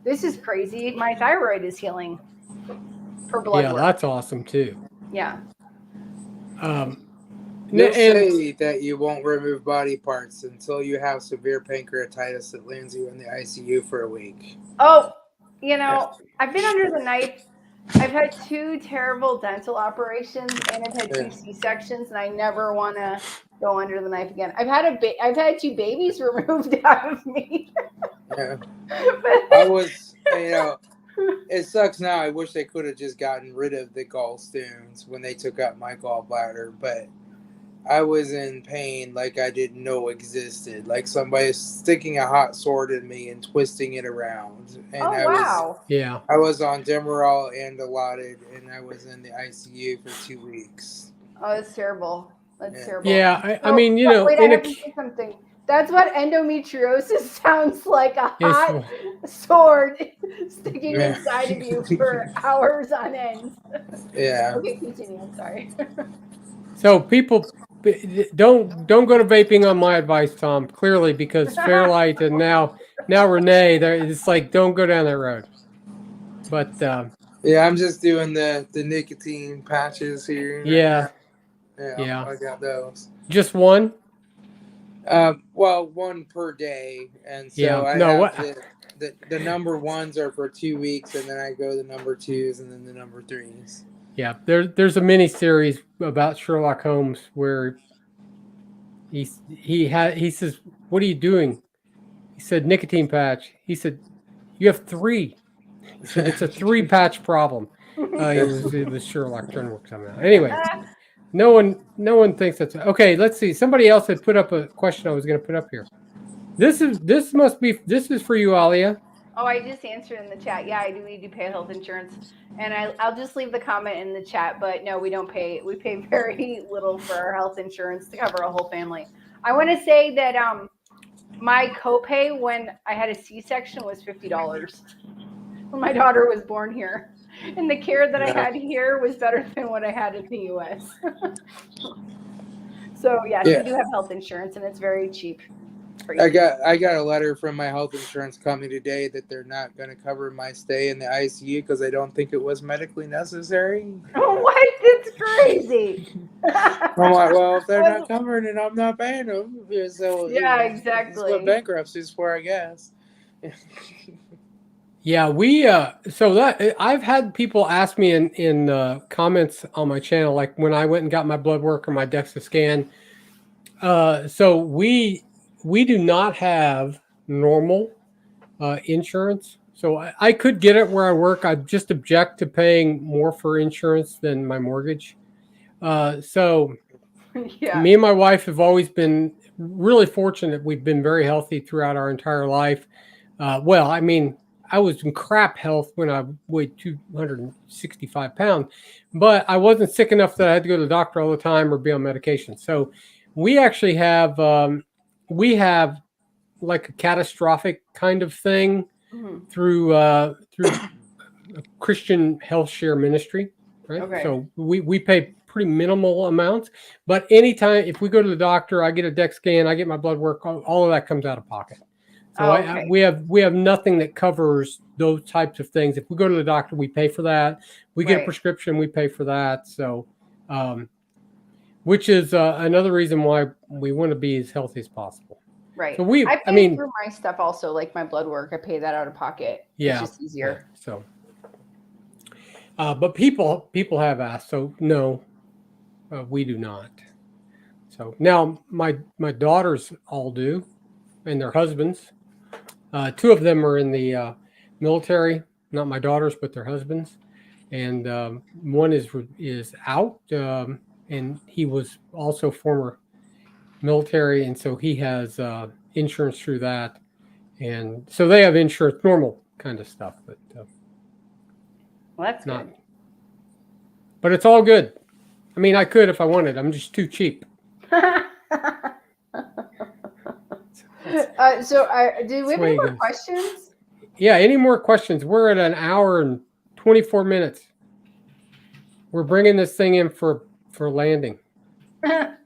A: this is crazy. My thyroid is healing for blood
B: Yeah,
A: work.
B: that's awesome too.
A: Yeah.
C: You'll
B: And
C: say that you won't remove body parts until you have severe pancreatitis that lands you in the ICU for a week.
A: Oh, I've been under the knife. I've had 2 terrible dental operations, and I've had 2 C-sections, and I never want to go under the knife again. I've had 2 babies removed out of me.
C: Yeah. I was, it sucks now. I wish they could have just gotten rid of the gallstones when they took out my gallbladder, but I was in pain like I didn't know existed. Like somebody sticking a hot sword in me and twisting it around. And
A: Oh, wow.
C: I was on Demerol and Dilaudid, and I was in the ICU for 2 weeks.
A: Oh, that's terrible. That's terrible.
B: Yeah, I mean,
A: wait, I have to say something. That's what endometriosis sounds like, a hot sword sticking inside of you for hours on end.
C: Yeah.
A: Okay, continue. I'm sorry.
B: So people don't go to vaping on my advice, Tom, clearly, because Fairlight and now Renee, it's like, don't go down that road. But
C: yeah, I'm just doing the nicotine patches here.
B: Yeah.
C: I got those.
B: Just one?
C: Well, 1 per day, and so I have the number 1s are for 2 weeks, and then I go the number 2s, and then the number 3s.
B: Yeah, there's a mini series about Sherlock Holmes where he says, "What are you doing?" He said, "Nicotine patch." He said, "You have 3." He said, "It's a 3-patch problem." It was Sherlock trying to work something out. Anyway, no one thinks that's okay. Let's see. Somebody else had put up a question I was going to put up here. This is for you, Alia.
A: Oh, I just answered in the chat. Yeah, I do need to pay health insurance, and I'll just leave the comment in the chat. But no, we don't pay. We pay very little for our health insurance to cover a whole family. I want to say that my copay when I had a C-section was $50 when my daughter was born here, and the care that I had here was better than what I had in the U.S. So yes, we do have health insurance, and it's very cheap.
C: I got a letter from my health insurance company today that they're not going to cover my stay in the ICU because they don't think it was medically necessary.
A: What? That's crazy.
C: I'm like, well, if they're not covering it, I'm not paying them. So
A: yeah, exactly.
C: That's what bankruptcy's for, I guess.
B: Yeah, so that I've had people ask me in comments on my channel, like when I went and got my blood work or my DEXA scan. So we do not have normal insurance. So I could get it where I work. I just object to paying more for insurance than my mortgage. So me and my wife have always been really fortunate. We've been very healthy throughout our entire life. Well, I mean, I was in crap health when I weighed 265 pounds, but I wasn't sick enough that I had to go to the doctor all the time or be on medication. So we actually have like a catastrophic kind of thing through a Christian health share ministry, right? Okay. So we pay pretty minimal amounts, but anytime if we go to the doctor, I get a DEXA scan, I get my blood work, all of that comes out of pocket. So we have nothing that covers those types of things. If we go to the doctor, we pay for that. We get a prescription, we pay for that. So, which is another reason why we want to be as healthy as possible.
A: Right. So I pay through my stuff also, like my blood work. I pay that out of pocket.
B: Yeah.
A: It's just easier.
B: Yeah, so, but people have asked. So no, we do not. So now my daughters all do, and their husbands. 2 of them are in the military. Not my daughters, but their husbands. And one is out, and he was also former military, and so he has insurance through that, and so they have insurance, normal kind of stuff, but
A: well, that's not good.
B: But it's all good. I mean, I could if I wanted. I'm just too cheap.
A: Do we have any more questions?
B: Yeah, any more questions? We're at an hour and 24 minutes. We're bringing this thing in for landing. Down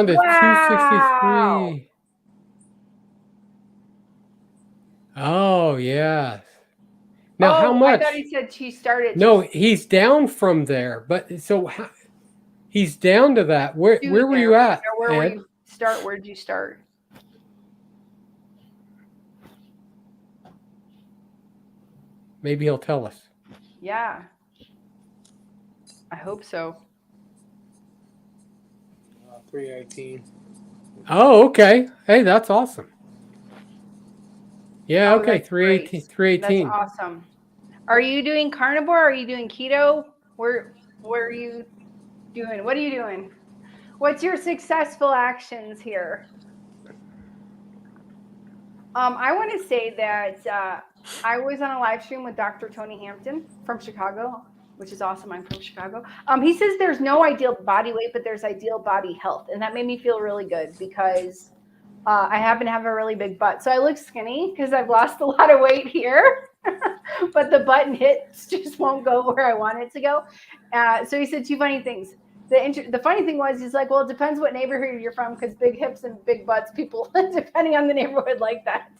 B: to 263. Oh, yeah. Now, how much?
A: I thought he said she started.
B: No, he's down from there. But so he's down to that. Where were you at,
A: Where
B: Ed?
A: you start? Where'd you start?
B: Maybe he'll tell us.
A: Yeah. I hope so.
C: 318.
B: Oh, okay. Hey, that's awesome. Yeah, okay. 318. 318.
A: That's awesome. Are you doing carnivore? Are you doing keto? Where are you doing? What are you doing? What's your successful actions here? I want to say that I was on a live stream with Dr. Tony Hampton from Chicago, which is awesome. I'm from Chicago. He says there's no ideal body weight, but there's ideal body health. And that made me feel really good because I happen to have a really big butt. So I look skinny because I've lost a lot of weight here, but the butt and hips just won't go where I want it to go. So he said two funny things. The funny thing was, he's like, well, it depends what neighborhood you're from, because big hips and big butts, people, depending on the neighborhood, like that.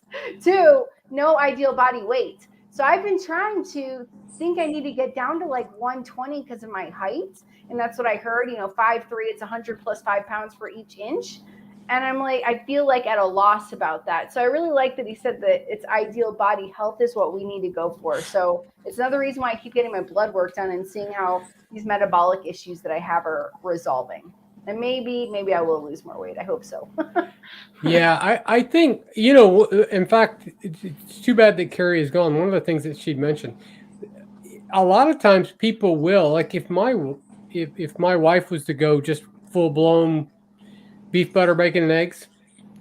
A: Two, no ideal body weight. So I've been trying to think I need to get down to like 120 because of my height. And that's what I heard, 5'3", it's 100 plus 5 pounds for each inch. And I'm like, I feel like at a loss about that. So I really like that he said that it's ideal body health is what we need to go for. So it's another reason why I keep getting my blood work done and seeing how these metabolic issues that I have are resolving. And maybe I will lose more weight. I hope so.
B: Yeah, I think, in fact, it's too bad that Carrie is gone. One of the things that she'd mentioned, a lot of times people will, like if my wife was to go just full blown beef, butter, bacon, and eggs,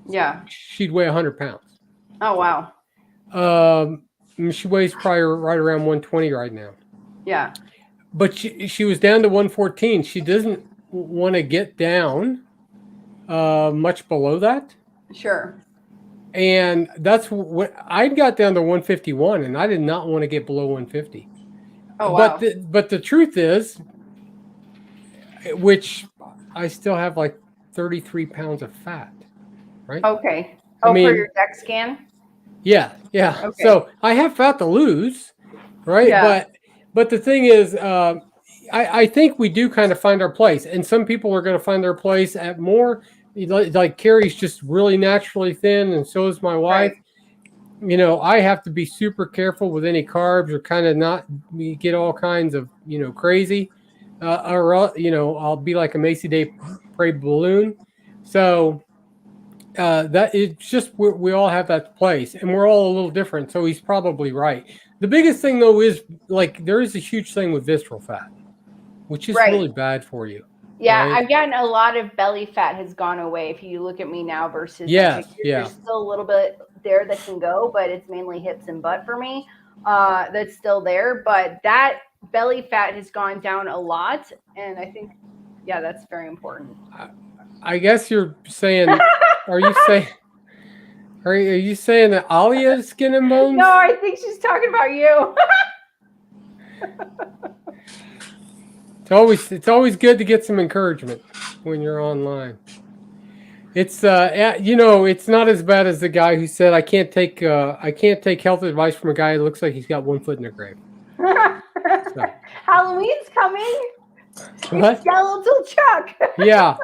A: yeah,
B: she'd weigh 100 pounds.
A: Oh, wow.
B: She weighs probably right around 120 right now.
A: Yeah.
B: But she was down to 114. She doesn't want to get down much below that.
A: Sure.
B: And that's what I got down to 151, and I did not want to get below 150.
A: Oh, wow.
B: But the truth is, which I still have like 33 pounds of fat, right?
A: Okay. For your DEX scan?
B: Yeah. Okay. So I have fat to lose, right?
A: Yeah.
B: But the thing is, I think we do kind of find our place, and some people are going to find their place at more. Like Carrie's just really naturally thin, and so is my wife. Right. I have to be super careful with any carbs or kind of not get all kinds of crazy, or I'll be like a Macy Day Parade balloon. So that it's just we all have that place, and we're all a little different. So he's probably right. The biggest thing though is like there is a huge thing with visceral fat, which is really bad for you.
A: Yeah, right? I've gotten a lot of belly fat has gone away. If you look at me now versus there's still a little bit there that can go, but it's mainly hips and butt for me. That's still there, but that belly fat has gone down a lot, and I think that's very important.
B: I guess you're saying, are you saying that Alia's skin and bones?
A: No, I think she's talking about you.
B: It's always good to get some encouragement when you're online. It's it's not as bad as the guy who said I can't take health advice from a guy who looks like he's got one foot in the grave. So.
A: Halloween's coming.
B: What?
A: It's Skeletal Chuck.
B: Yeah.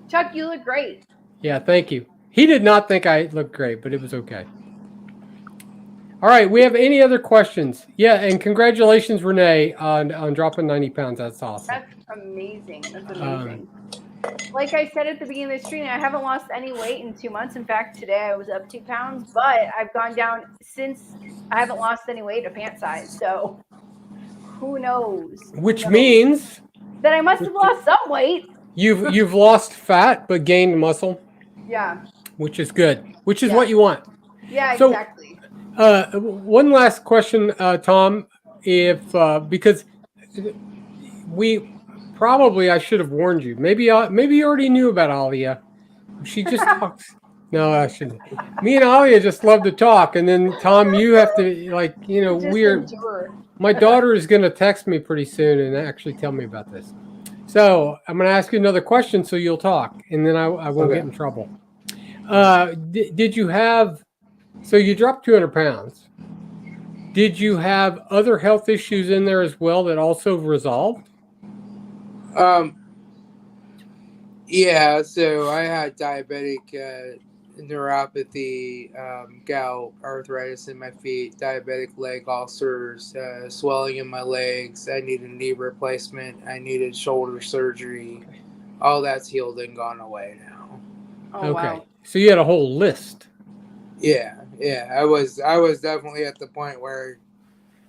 A: Chuck, you look great.
B: Yeah, thank you. He did not think I looked great, but it was okay. All right, we have any other questions? Yeah, and congratulations, Renee, on dropping 90 pounds. That's awesome.
A: That's amazing. Like I said at the beginning of the stream, I haven't lost any weight in 2 months. In fact, today I was up 2 pounds, but I've gone down since I haven't lost any weight a pant size. So who knows?
B: Which means
A: that I must have lost some weight.
B: You've lost fat but gained muscle.
A: Yeah.
B: Which is good. Which is what you want.
A: Yeah, exactly.
B: One last question, Tom, if because probably I should have warned you. Maybe you already knew about Alia. She just talks. No, I shouldn't. Me and Alia just love to talk, and then Tom, you have to
A: Just
B: weird.
A: endure.
B: My daughter is going to text me pretty soon and actually tell me about this. So I'm going to ask you another question, so you'll talk, and then I won't get in trouble. Did you have? So you dropped 200 pounds. Did you have other health issues in there as well that also resolved?
C: Yeah, so I had diabetic neuropathy, gout, arthritis in my feet, diabetic leg ulcers, swelling in my legs. I needed knee replacement. I needed shoulder surgery. All that's healed and gone away now.
A: Oh,
B: Okay.
A: wow.
B: So you had a whole list.
C: Yeah. I was definitely at the point where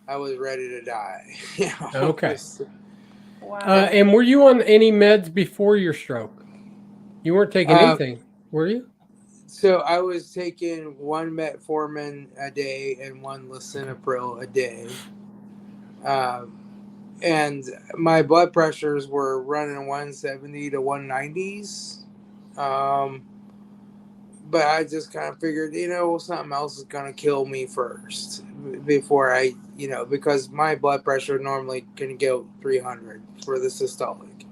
C: I was ready to die.
B: Okay.
A: Wow.
B: And were you on any meds before your stroke? You weren't taking anything, were you?
C: So I was taking one metformin a day and one lisinopril a day. And my blood pressures were running 170 to 190s. But I just kind of figured, something else is going to kill me first before I, because my blood pressure normally can go 300 for the systolic,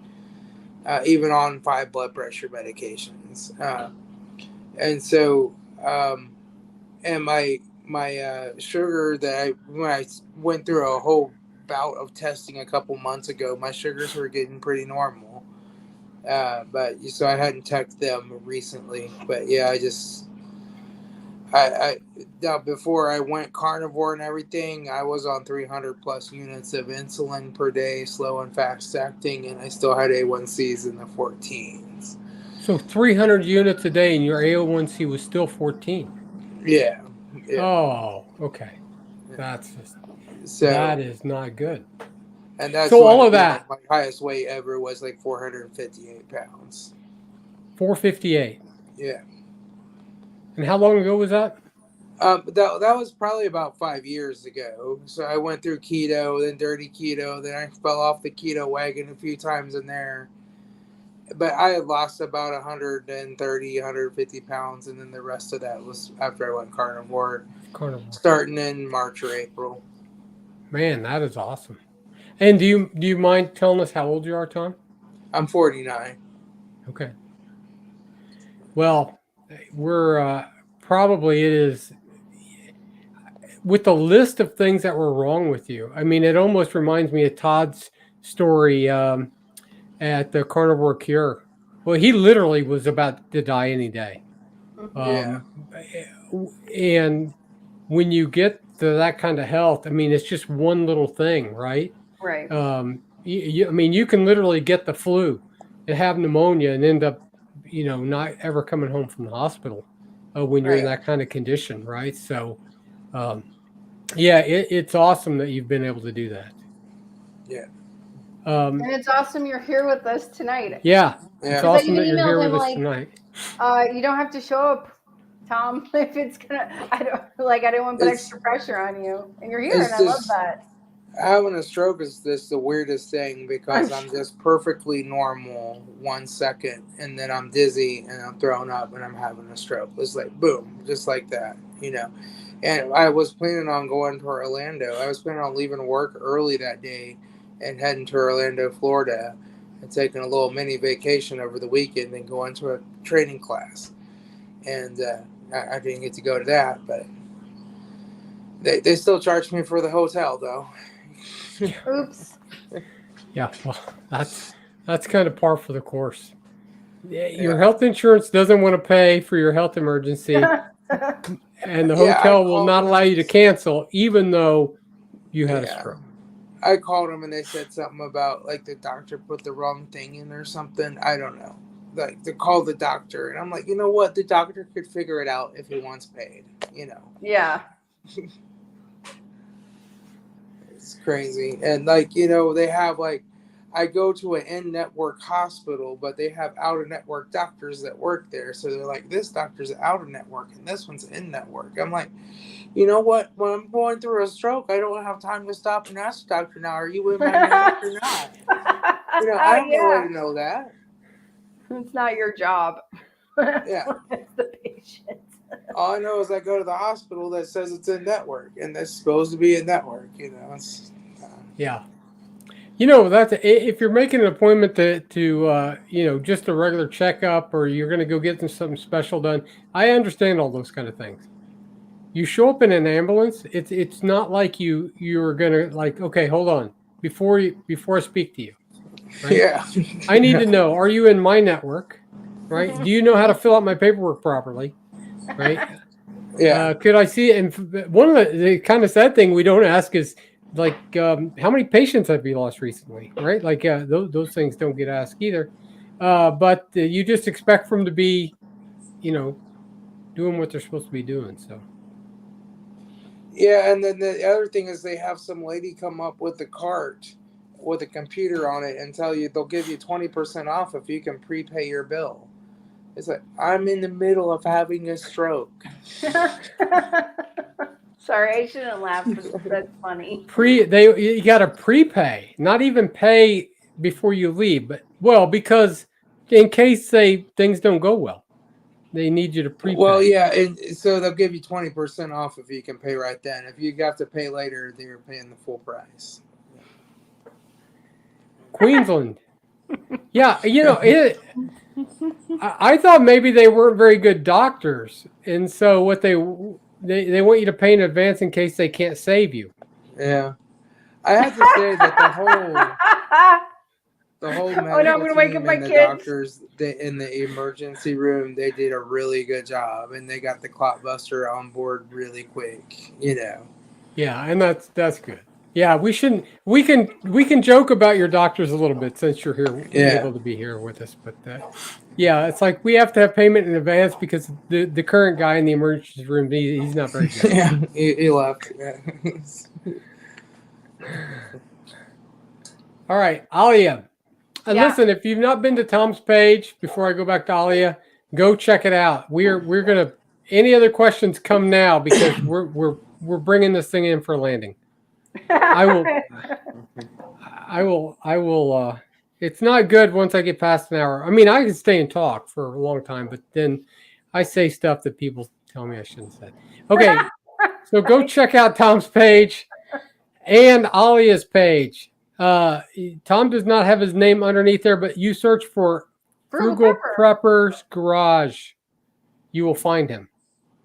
C: even on 5 blood pressure medications. And so, and my sugar when I went through a whole bout of testing a couple months ago, my sugars were getting pretty normal. But so I hadn't checked them recently. But yeah, I now before I went carnivore and everything, I was on 300 plus units of insulin per day, slow and fast acting, and I still had A1Cs in the 14s.
B: So 300 units a day, and your A1C was still 14.
C: Yeah.
B: Oh, okay. That is not good.
C: And that's
B: so all of that.
C: My highest weight ever was like 458 pounds.
B: 458.
C: Yeah.
B: And how long ago was that?
C: That was probably about 5 years ago. So I went through keto, then dirty keto, then I fell off the keto wagon a few times in there. But I had lost about 130, 150 pounds, and then the rest of that was after I went carnivore. Starting in March or April.
B: Man, that is awesome. And do you mind telling us how old you are, Tom?
C: I'm 49.
B: Okay. Well, we're probably it is with the list of things that were wrong with you. I mean, it almost reminds me of Todd's story at the Carnivore Cure. Well, he literally was about to die any day.
C: Yeah.
B: And when you get to that kind of health, I mean, it's just one little thing, right?
A: Right.
B: I mean, you can literally get the flu and have pneumonia and end up, not ever coming home from the hospital when you're in that kind of condition, right? So, yeah, it's awesome that you've been able to do that.
C: Yeah.
A: And it's awesome you're here with us tonight.
B: Yeah. It's awesome that you're here with us tonight.
A: You don't have to show up, Tom, if it's I didn't want to put extra pressure on you. And you're here, and I love that.
C: Having a stroke is just the weirdest thing because I'm just perfectly normal 1 second, and then I'm dizzy and I'm throwing up and I'm having a stroke. It's like boom, just like that, And I was planning on going to Orlando. I was planning on leaving work early that day and heading to Orlando, Florida, and taking a little mini vacation over the weekend and going to a training class. And I didn't get to go to that, but they still charged me for the hotel, though.
A: Oops.
B: Yeah, well, that's kind of par for the course. Your health insurance doesn't want to pay for your health emergency, and the hotel will not allow you to cancel, even though you had a stroke.
C: I called them and they said something about like the doctor put the wrong thing in or something. I don't know. Like to call the doctor, and I'm like, you know what? The doctor could figure it out if he wants paid.
A: Yeah.
C: It's crazy. And like, they have like, I go to an in-network hospital, but they have out-of-network doctors that work there. So they're like, this doctor's out-of-network and this one's in-network. I'm like, you know what? When I'm going through a stroke, I don't have time to stop and ask the doctor now, are you in my network or not? You know, I have no way to know that.
A: It's not your job.
C: Yeah.
A: It's the patient.
C: All I know is I go to the hospital that says it's in network, and that's supposed to be in network. You know, it's
B: Yeah. You know, that's if you're making an appointment to just a regular checkup, or you're going to go get something special done. I understand all those kind of things. You show up in an ambulance. It's not like you're going to like, okay, hold on before I speak to you. Right?
C: yeah.
B: I need to know, are you in my network? Right? Do you know how to fill out my paperwork properly? Right?
C: Yeah.
B: Could I see it? And one of the kind of sad thing we don't ask is like, how many patients have you lost recently? Right? Like those things don't get asked either. But you just expect them to be, doing what they're supposed to be doing. So.
C: Yeah, and then the other thing is they have some lady come up with a cart with a computer on it and tell you they'll give you 20% off if you can prepay your bill. It's like, I'm in the middle of having a stroke.
A: Sorry, I shouldn't laugh, but that's funny.
B: You got to prepay, not even pay before you leave, but because in case things don't go well, they need you to prepay.
C: Well, yeah, and so they'll give you 20% off if you can pay right then. If you have to pay later, then you're paying the full price.
B: Queensland. Yeah, I thought maybe they weren't very good doctors, and so what they want you to pay in advance in case they can't save you.
C: Yeah, I have to say that the whole medical team and the doctors in the emergency room, they did a really good job, and they got the clotbuster on board really quick.
B: Yeah, and that's good. Yeah, we can joke about your doctors a little bit since you're here, able to be here with us. But yeah, it's like we have to have payment in advance because the current guy in the emergency room, he's not very good.
C: Yeah, he left. Yeah.
B: All right, Alia. And listen, if you've not been to Tom's page, before I go back to Alia, go check it out. We're gonna. Any other questions come now because we're bringing this thing in for a landing. I will. It's not good once I get past an hour. I mean, I can stay and talk for a long time, but then I say stuff that people tell me I shouldn't say. Okay, so go check out Tom's page and Alia's page. Tom does not have his name underneath there, but you search for Frugal Prepper's Garage. You will find him.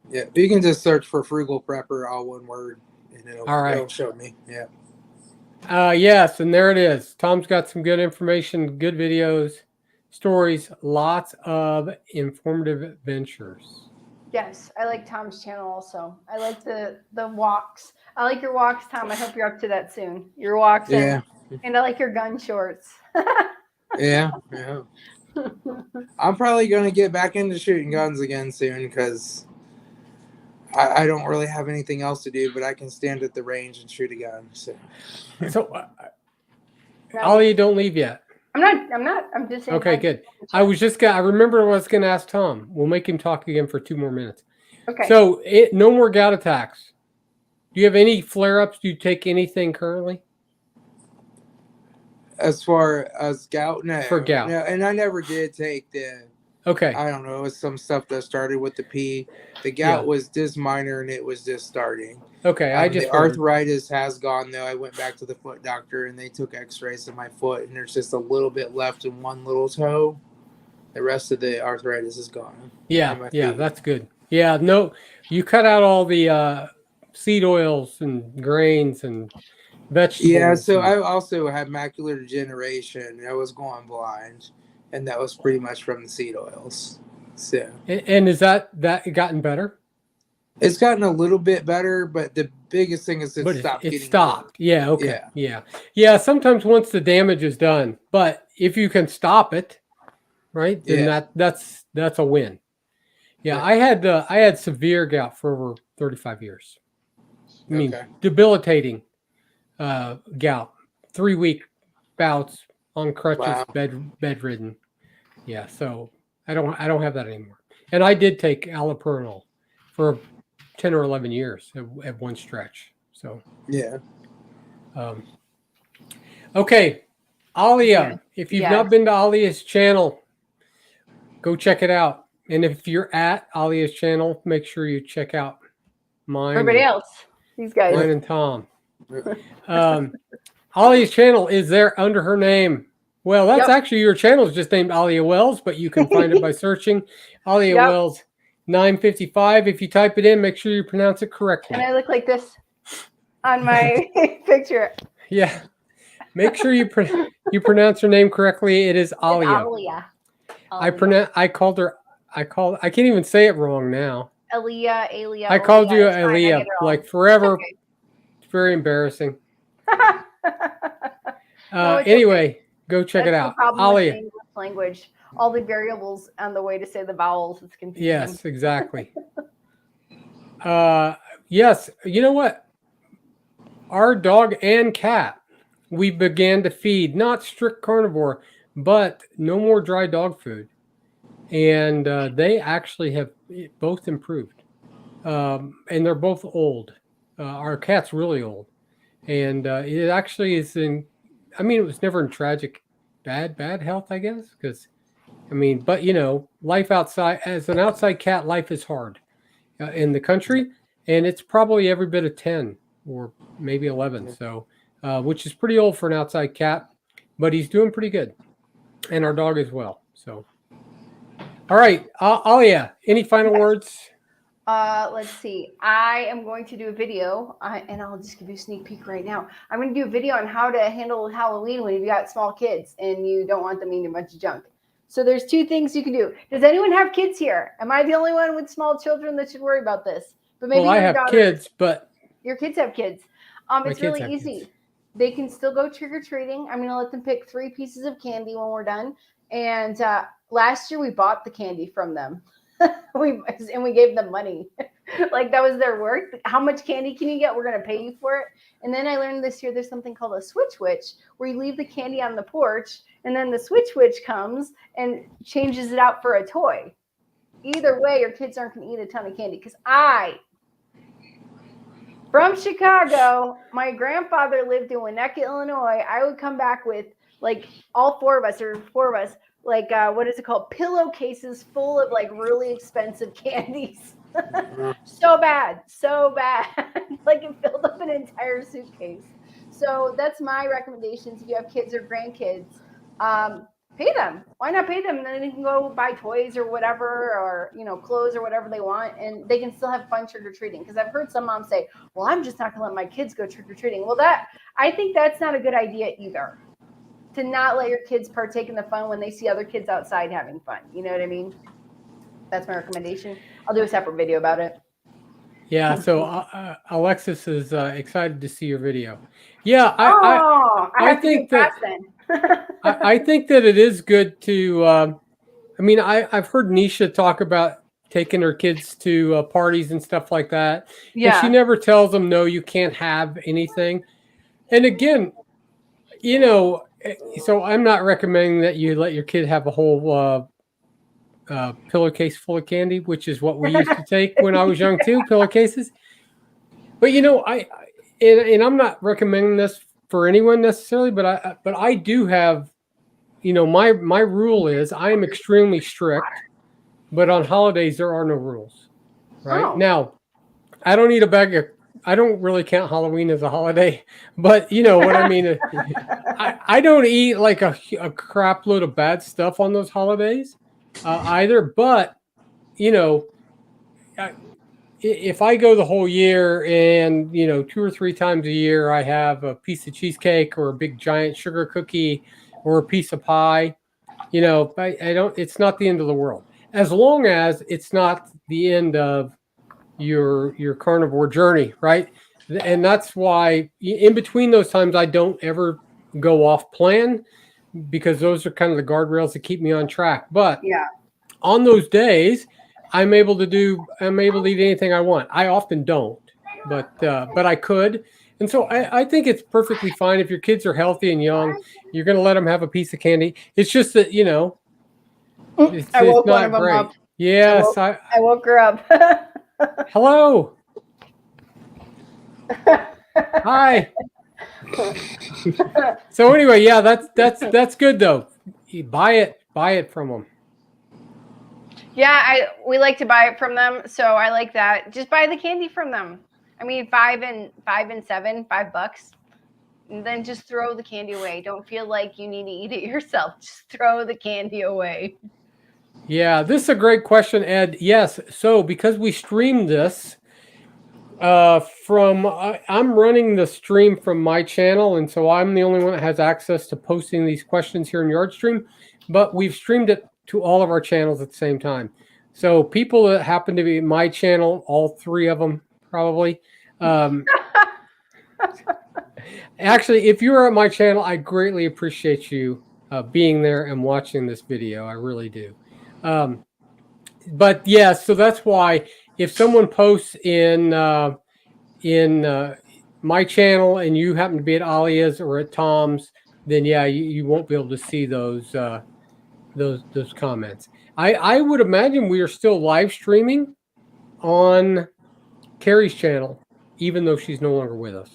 C: Yeah, you can just search for Frugal Prepper, all one word, and it'll show me. Yeah.
B: Yes, and there it is. Tom's got some good information, good videos, stories, lots of informative adventures.
A: Yes, I like Tom's channel also. I like the walks. I like your walks, Tom. I hope you're up to that soon. Your walks, and I like your gun shorts.
C: Yeah. I'm probably going to get back into shooting guns again soon because I don't really have anything else to do, but I can stand at the range and shoot a gun.
B: So Alia, don't leave yet.
A: I'm not. I'm just saying.
B: Okay, good. I remember I was going to ask Tom. We'll make him talk again for 2 more minutes.
A: Okay.
B: So no more gout attacks. Do you have any flare-ups? Do you take anything currently?
C: As far as gout, no.
B: For gout.
C: No, and I never did take the.
B: Okay.
C: I don't know. It was some stuff that started with the P. The gout was just minor, and it was just starting.
B: Okay,
C: the arthritis has gone though. I went back to the foot doctor, and they took X-rays of my foot, and there's just a little bit left in one little toe. The rest of the arthritis is gone.
B: Yeah, that's good. Yeah, no, you cut out all the seed oils and grains and vegetables.
C: Yeah, so I also had macular degeneration. I was going blind, and that was pretty much from the seed oils. So.
B: And is that gotten better?
C: It's gotten a little bit better, but the biggest thing is
B: it stopped. Yeah, okay. Yeah. Sometimes once the damage is done, but if you can stop it, right, then that's a win. Yeah, I had severe gout for over 35 years. I mean, debilitating gout, 3-week bouts, on crutches,
C: Wow.
B: bedridden. Yeah, so I don't have that anymore. And I did take allopurinol for 10 or 11 years at one stretch. So
C: Yeah.
B: um, okay, Alia, if you've not been to Alia's channel, go check it out. And if you're at Alia's channel, make sure you check out mine.
A: Everybody else, these guys.
B: Mine and Tom. Alia's channel is there under her name. Well, that's actually your channel is just named Alia Wells, but you can find it by searching Alia Wells 955. If you type it in, make sure you pronounce it correctly.
A: And I look like this on my picture.
B: Yeah. Make sure you pronounce her name correctly. It is Alia.
A: Alia.
B: I can't even say it wrong now.
A: Alia.
B: I called you Alia like forever. Okay. It's very embarrassing. Anyway, go check it out. Alia.
A: English language. All the variables on the way to say the vowels. It's confusing.
B: Yes, exactly. Yes. You know what? Our dog and cat, we began to feed, not strict carnivore, but no more dry dog food. And they actually have both improved. And they're both old. Our cat's really old. And it actually is it was never in tragic, bad health, I guess. Because, but life outside, as an outside cat, life is hard in the country. And it's probably every bit of 10 or maybe 11. So, which is pretty old for an outside cat, but he's doing pretty good. And our dog as well. So, all right. Alia, any final words?
A: Let's see. I am going to do a video, and I'll just give you a sneak peek right now. I'm going to do a video on how to handle Halloween when you've got small kids and you don't want them eating a bunch of junk. So there's two things you can do. Does anyone have kids here? Am I the only one with small children that should worry about this? But maybe
B: I have kids, but
A: your kids have kids. It's really easy. Kids. They can still go trick-or-treating. I'm going to let them pick 3 pieces of candy when we're done. And last year we bought the candy from them. we gave them money. Like that was their work. How much candy can you get? We're going to pay you for it. And then I learned this year there's something called a switch witch where you leave the candy on the porch and then the switch witch comes and changes it out for a toy. Either way, your kids aren't going to eat a ton of candy because from Chicago, my grandfather lived in Winnetka, Illinois. I would come back with like all 4 of us or 4 of us, like what is it called? Pillowcases full of like really expensive candies. So bad. Like it filled up an entire suitcase. So that's my recommendations. If you have kids or grandkids, pay them. Why not pay them? And then they can go buy toys or whatever, or clothes or whatever they want, and they can still have fun trick-or-treating. Because I've heard some moms say, well, I'm just not gonna let my kids go trick-or-treating. Well, I think that's not a good idea either. To not let your kids partake in the fun when they see other kids outside having fun. You know what I mean? That's my recommendation. I'll do a separate video about it.
B: Yeah, so Alexis is excited to see your video. Yeah,
A: I think that
B: I think that it is good to. I've heard Nisha talk about taking her kids to parties and stuff like that. Yeah, and she never tells them no, you can't have anything. And again, so I'm not recommending that you let your kid have a whole pillowcase full of candy, which is what we used to take when I was young too, pillowcases. But I'm not recommending this for anyone necessarily, but I do have, my rule is I am extremely strict, but on holidays there are no rules. Right? Oh. Now, I don't eat a bag of. I don't really count Halloween as a holiday, but you know what I mean. I don't eat like a crap load of bad stuff on those holidays either. But if I go the whole year and 2 or 3 times a year I have a piece of cheesecake or a big giant sugar cookie or a piece of pie, I don't. It's not the end of the world as long as it's not the end of your carnivore journey, right? And that's why in between those times I don't ever go off plan, because those are kind of the guardrails that keep me on track. But on those days I'm able to eat anything I want. I often don't, but I could. And so I think it's perfectly fine if your kids are healthy and young, you're going to let them have a piece of candy. It's just that, you know, it's
A: woke one of
B: not
A: them
B: great.
A: up.
B: Yes.
A: I woke her up.
B: Hello. Hi. So anyway, yeah, that's good though. You buy it from them.
A: Yeah, we like to buy it from them, so I like that. Just buy the candy from them. I mean, $5 and $7, $5, and then just throw the candy away. Don't feel like you need to eat it yourself. Just throw the candy away.
B: Yeah, this is a great question, Ed. Yes, so because we streamed this I'm running the stream from my channel, and so I'm the only one that has access to posting these questions here in Yardstream, but we've streamed it to all of our channels at the same time. So people that happen to be my channel, all three of them probably. Actually, if you're at my channel, I greatly appreciate you being there and watching this video. I really do. But yeah, so that's why if someone posts in my channel and you happen to be at Alia's or at Tom's, then yeah, you won't be able to see those comments. I would imagine we are still live streaming on Carrie's channel, even though she's no longer with us.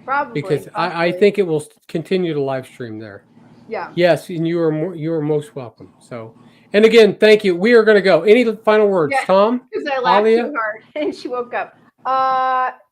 A: Probably.
B: Because I think it will continue to live stream there.
A: Yeah.
B: Yes, and you are most welcome. So, and again, thank you. We are going to go. Any final words,
A: Yeah,
B: Tom?
A: Because I laughed
B: Alia?
A: too hard and she woke up.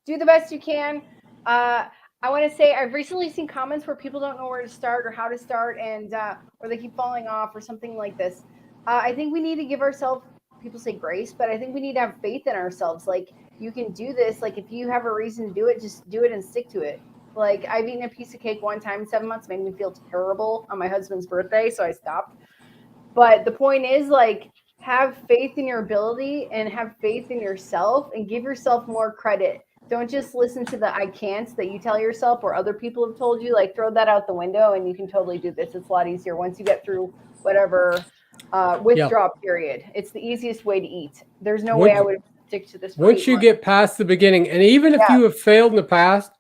A: Do the best you can. I want to say I've recently seen comments where people don't know where to start or how to start, and or they keep falling off or something like this. I think we need to give ourselves, people say grace, but I think we need to have faith in ourselves. Like, you can do this. Like, if you have a reason to do it, just do it and stick to it. Like, I've eaten a piece of cake one time in 7 months, made me feel terrible on my husband's birthday, so I stopped. But the point is, like, have faith in your ability and have faith in yourself and give yourself more credit. Don't just listen to the I can'ts that you tell yourself or other people have told you. Like, throw that out the window and you can totally do this. It's a lot easier once you get through whatever withdrawal period. It's the easiest way to eat. There's no way I would stick to this.
B: Once you get past the beginning, and even if you have failed in the past,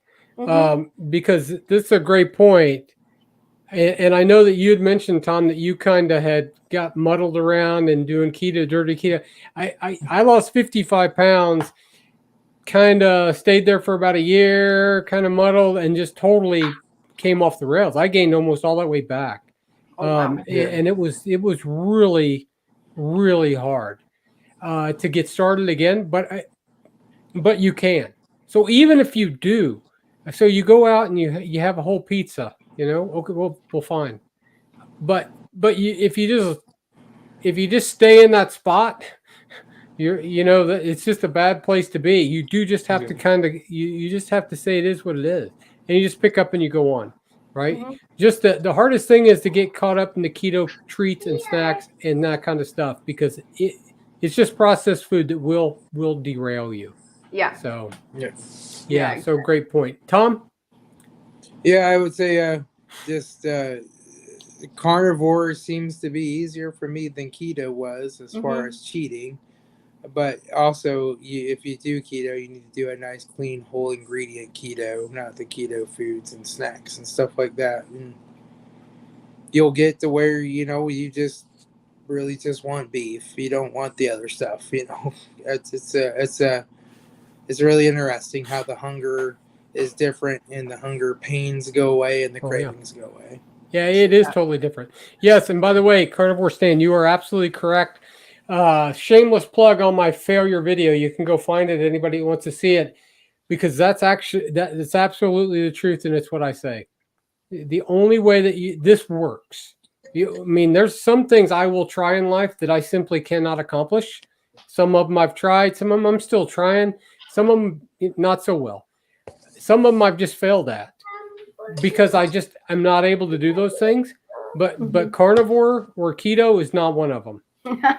B: because this is a great point, and I know that you had mentioned, Tom, that you kind of had got muddled around and doing keto, dirty keto. I lost 55 pounds, kind of stayed there for about a year, kind of muddled, and just totally came off the rails. I gained almost all that way back. And it was really, really hard to get started again, but you can. So even if you do, so you go out and you have a whole pizza, okay, we'll fine. But if you just stay in that spot, it's just a bad place to be. You do just have to you just have to say it is what it is, and you just pick up and you go on, right? Just the hardest thing is to get caught up in the keto treats and snacks and that kind of stuff, because it's just processed food that will derail you.
A: Yeah.
B: So
C: yeah.
B: So great point, Tom.
C: Yeah, I would say just carnivore seems to be easier for me than keto was as far as cheating. But also, if you do keto, you need to do a nice, clean, whole ingredient keto, not the keto foods and snacks and stuff like that. And you'll get to where, you just really just want beef. You don't want the other stuff, It's really interesting how the hunger is different and the hunger pains go away and the cravings go away.
B: Yeah, it is totally different. Yes, and by the way, Carnivore Stan, you are absolutely correct. Shameless plug on my failure video. You can go find it. Anybody who wants to see it, because that's absolutely the truth, and it's what I say. The only way that this works. There's some things I will try in life that I simply cannot accomplish. Some of them I've tried. Some of them I'm still trying. Some of them not so well. Some of them I've just failed at because I'm not able to do those things. But carnivore or keto is not one of them.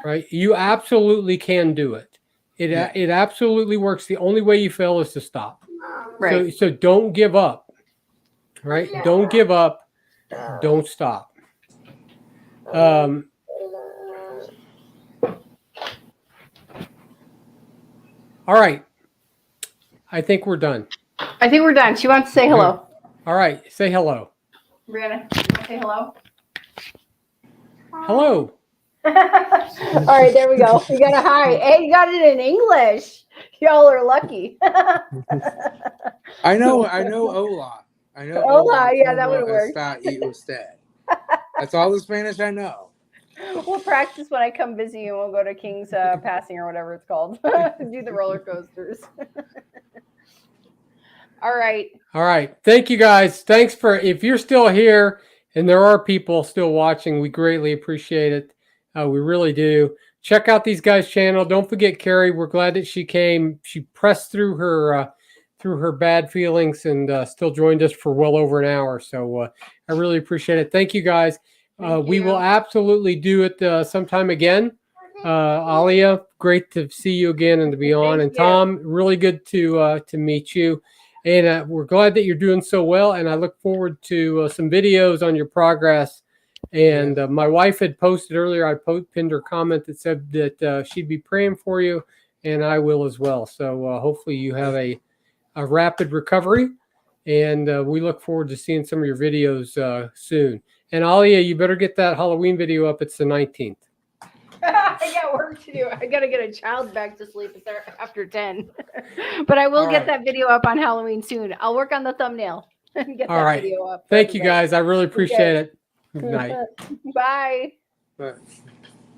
B: Right? You absolutely can do it. It absolutely works. The only way you fail is to stop. Right. So don't give up. Right? Don't give up. Don't stop. All right. I think we're done.
A: I think we're done. She wants to say hello.
B: All right. Say hello.
A: Brianna, you want to say hello?
B: Hello.
A: All right, there we go. You got a hi. Hey, you got it in English. Y'all are lucky.
C: I know hola. I know
A: Hola, yeah, that
C: como
A: would work.
C: está y usted. That's all the Spanish I know.
A: We'll practice when I come visit you, and we'll go to King's Passing or whatever it's called. Do the roller coasters. All right.
B: All right. Thank you guys. Thanks for, if you're still here and there are people still watching, we greatly appreciate it. We really do. Check out these guys' channel. Don't forget Carrie. We're glad that she came. She pressed through her bad feelings and still joined us for well over an hour. So I really appreciate it. Thank you guys. We will absolutely do it sometime again. Alia, great to see you again and to be on. And Tom, really good to meet you. And we're glad that you're doing so well. And I look forward to some videos on your progress. And my wife had posted earlier, I pinned her comment that said that she'd be praying for you, and I will as well. So hopefully you have a rapid recovery. And we look forward to seeing some of your videos soon. And Alia, you better get that Halloween video up. It's the 19th.
A: I got work to do. I got to get a child back to sleep after 10. But I will get that video up on Halloween soon. I'll work on the thumbnail and get that video up.
B: Thank you guys. I really appreciate it. Good night.
A: Bye.
C: But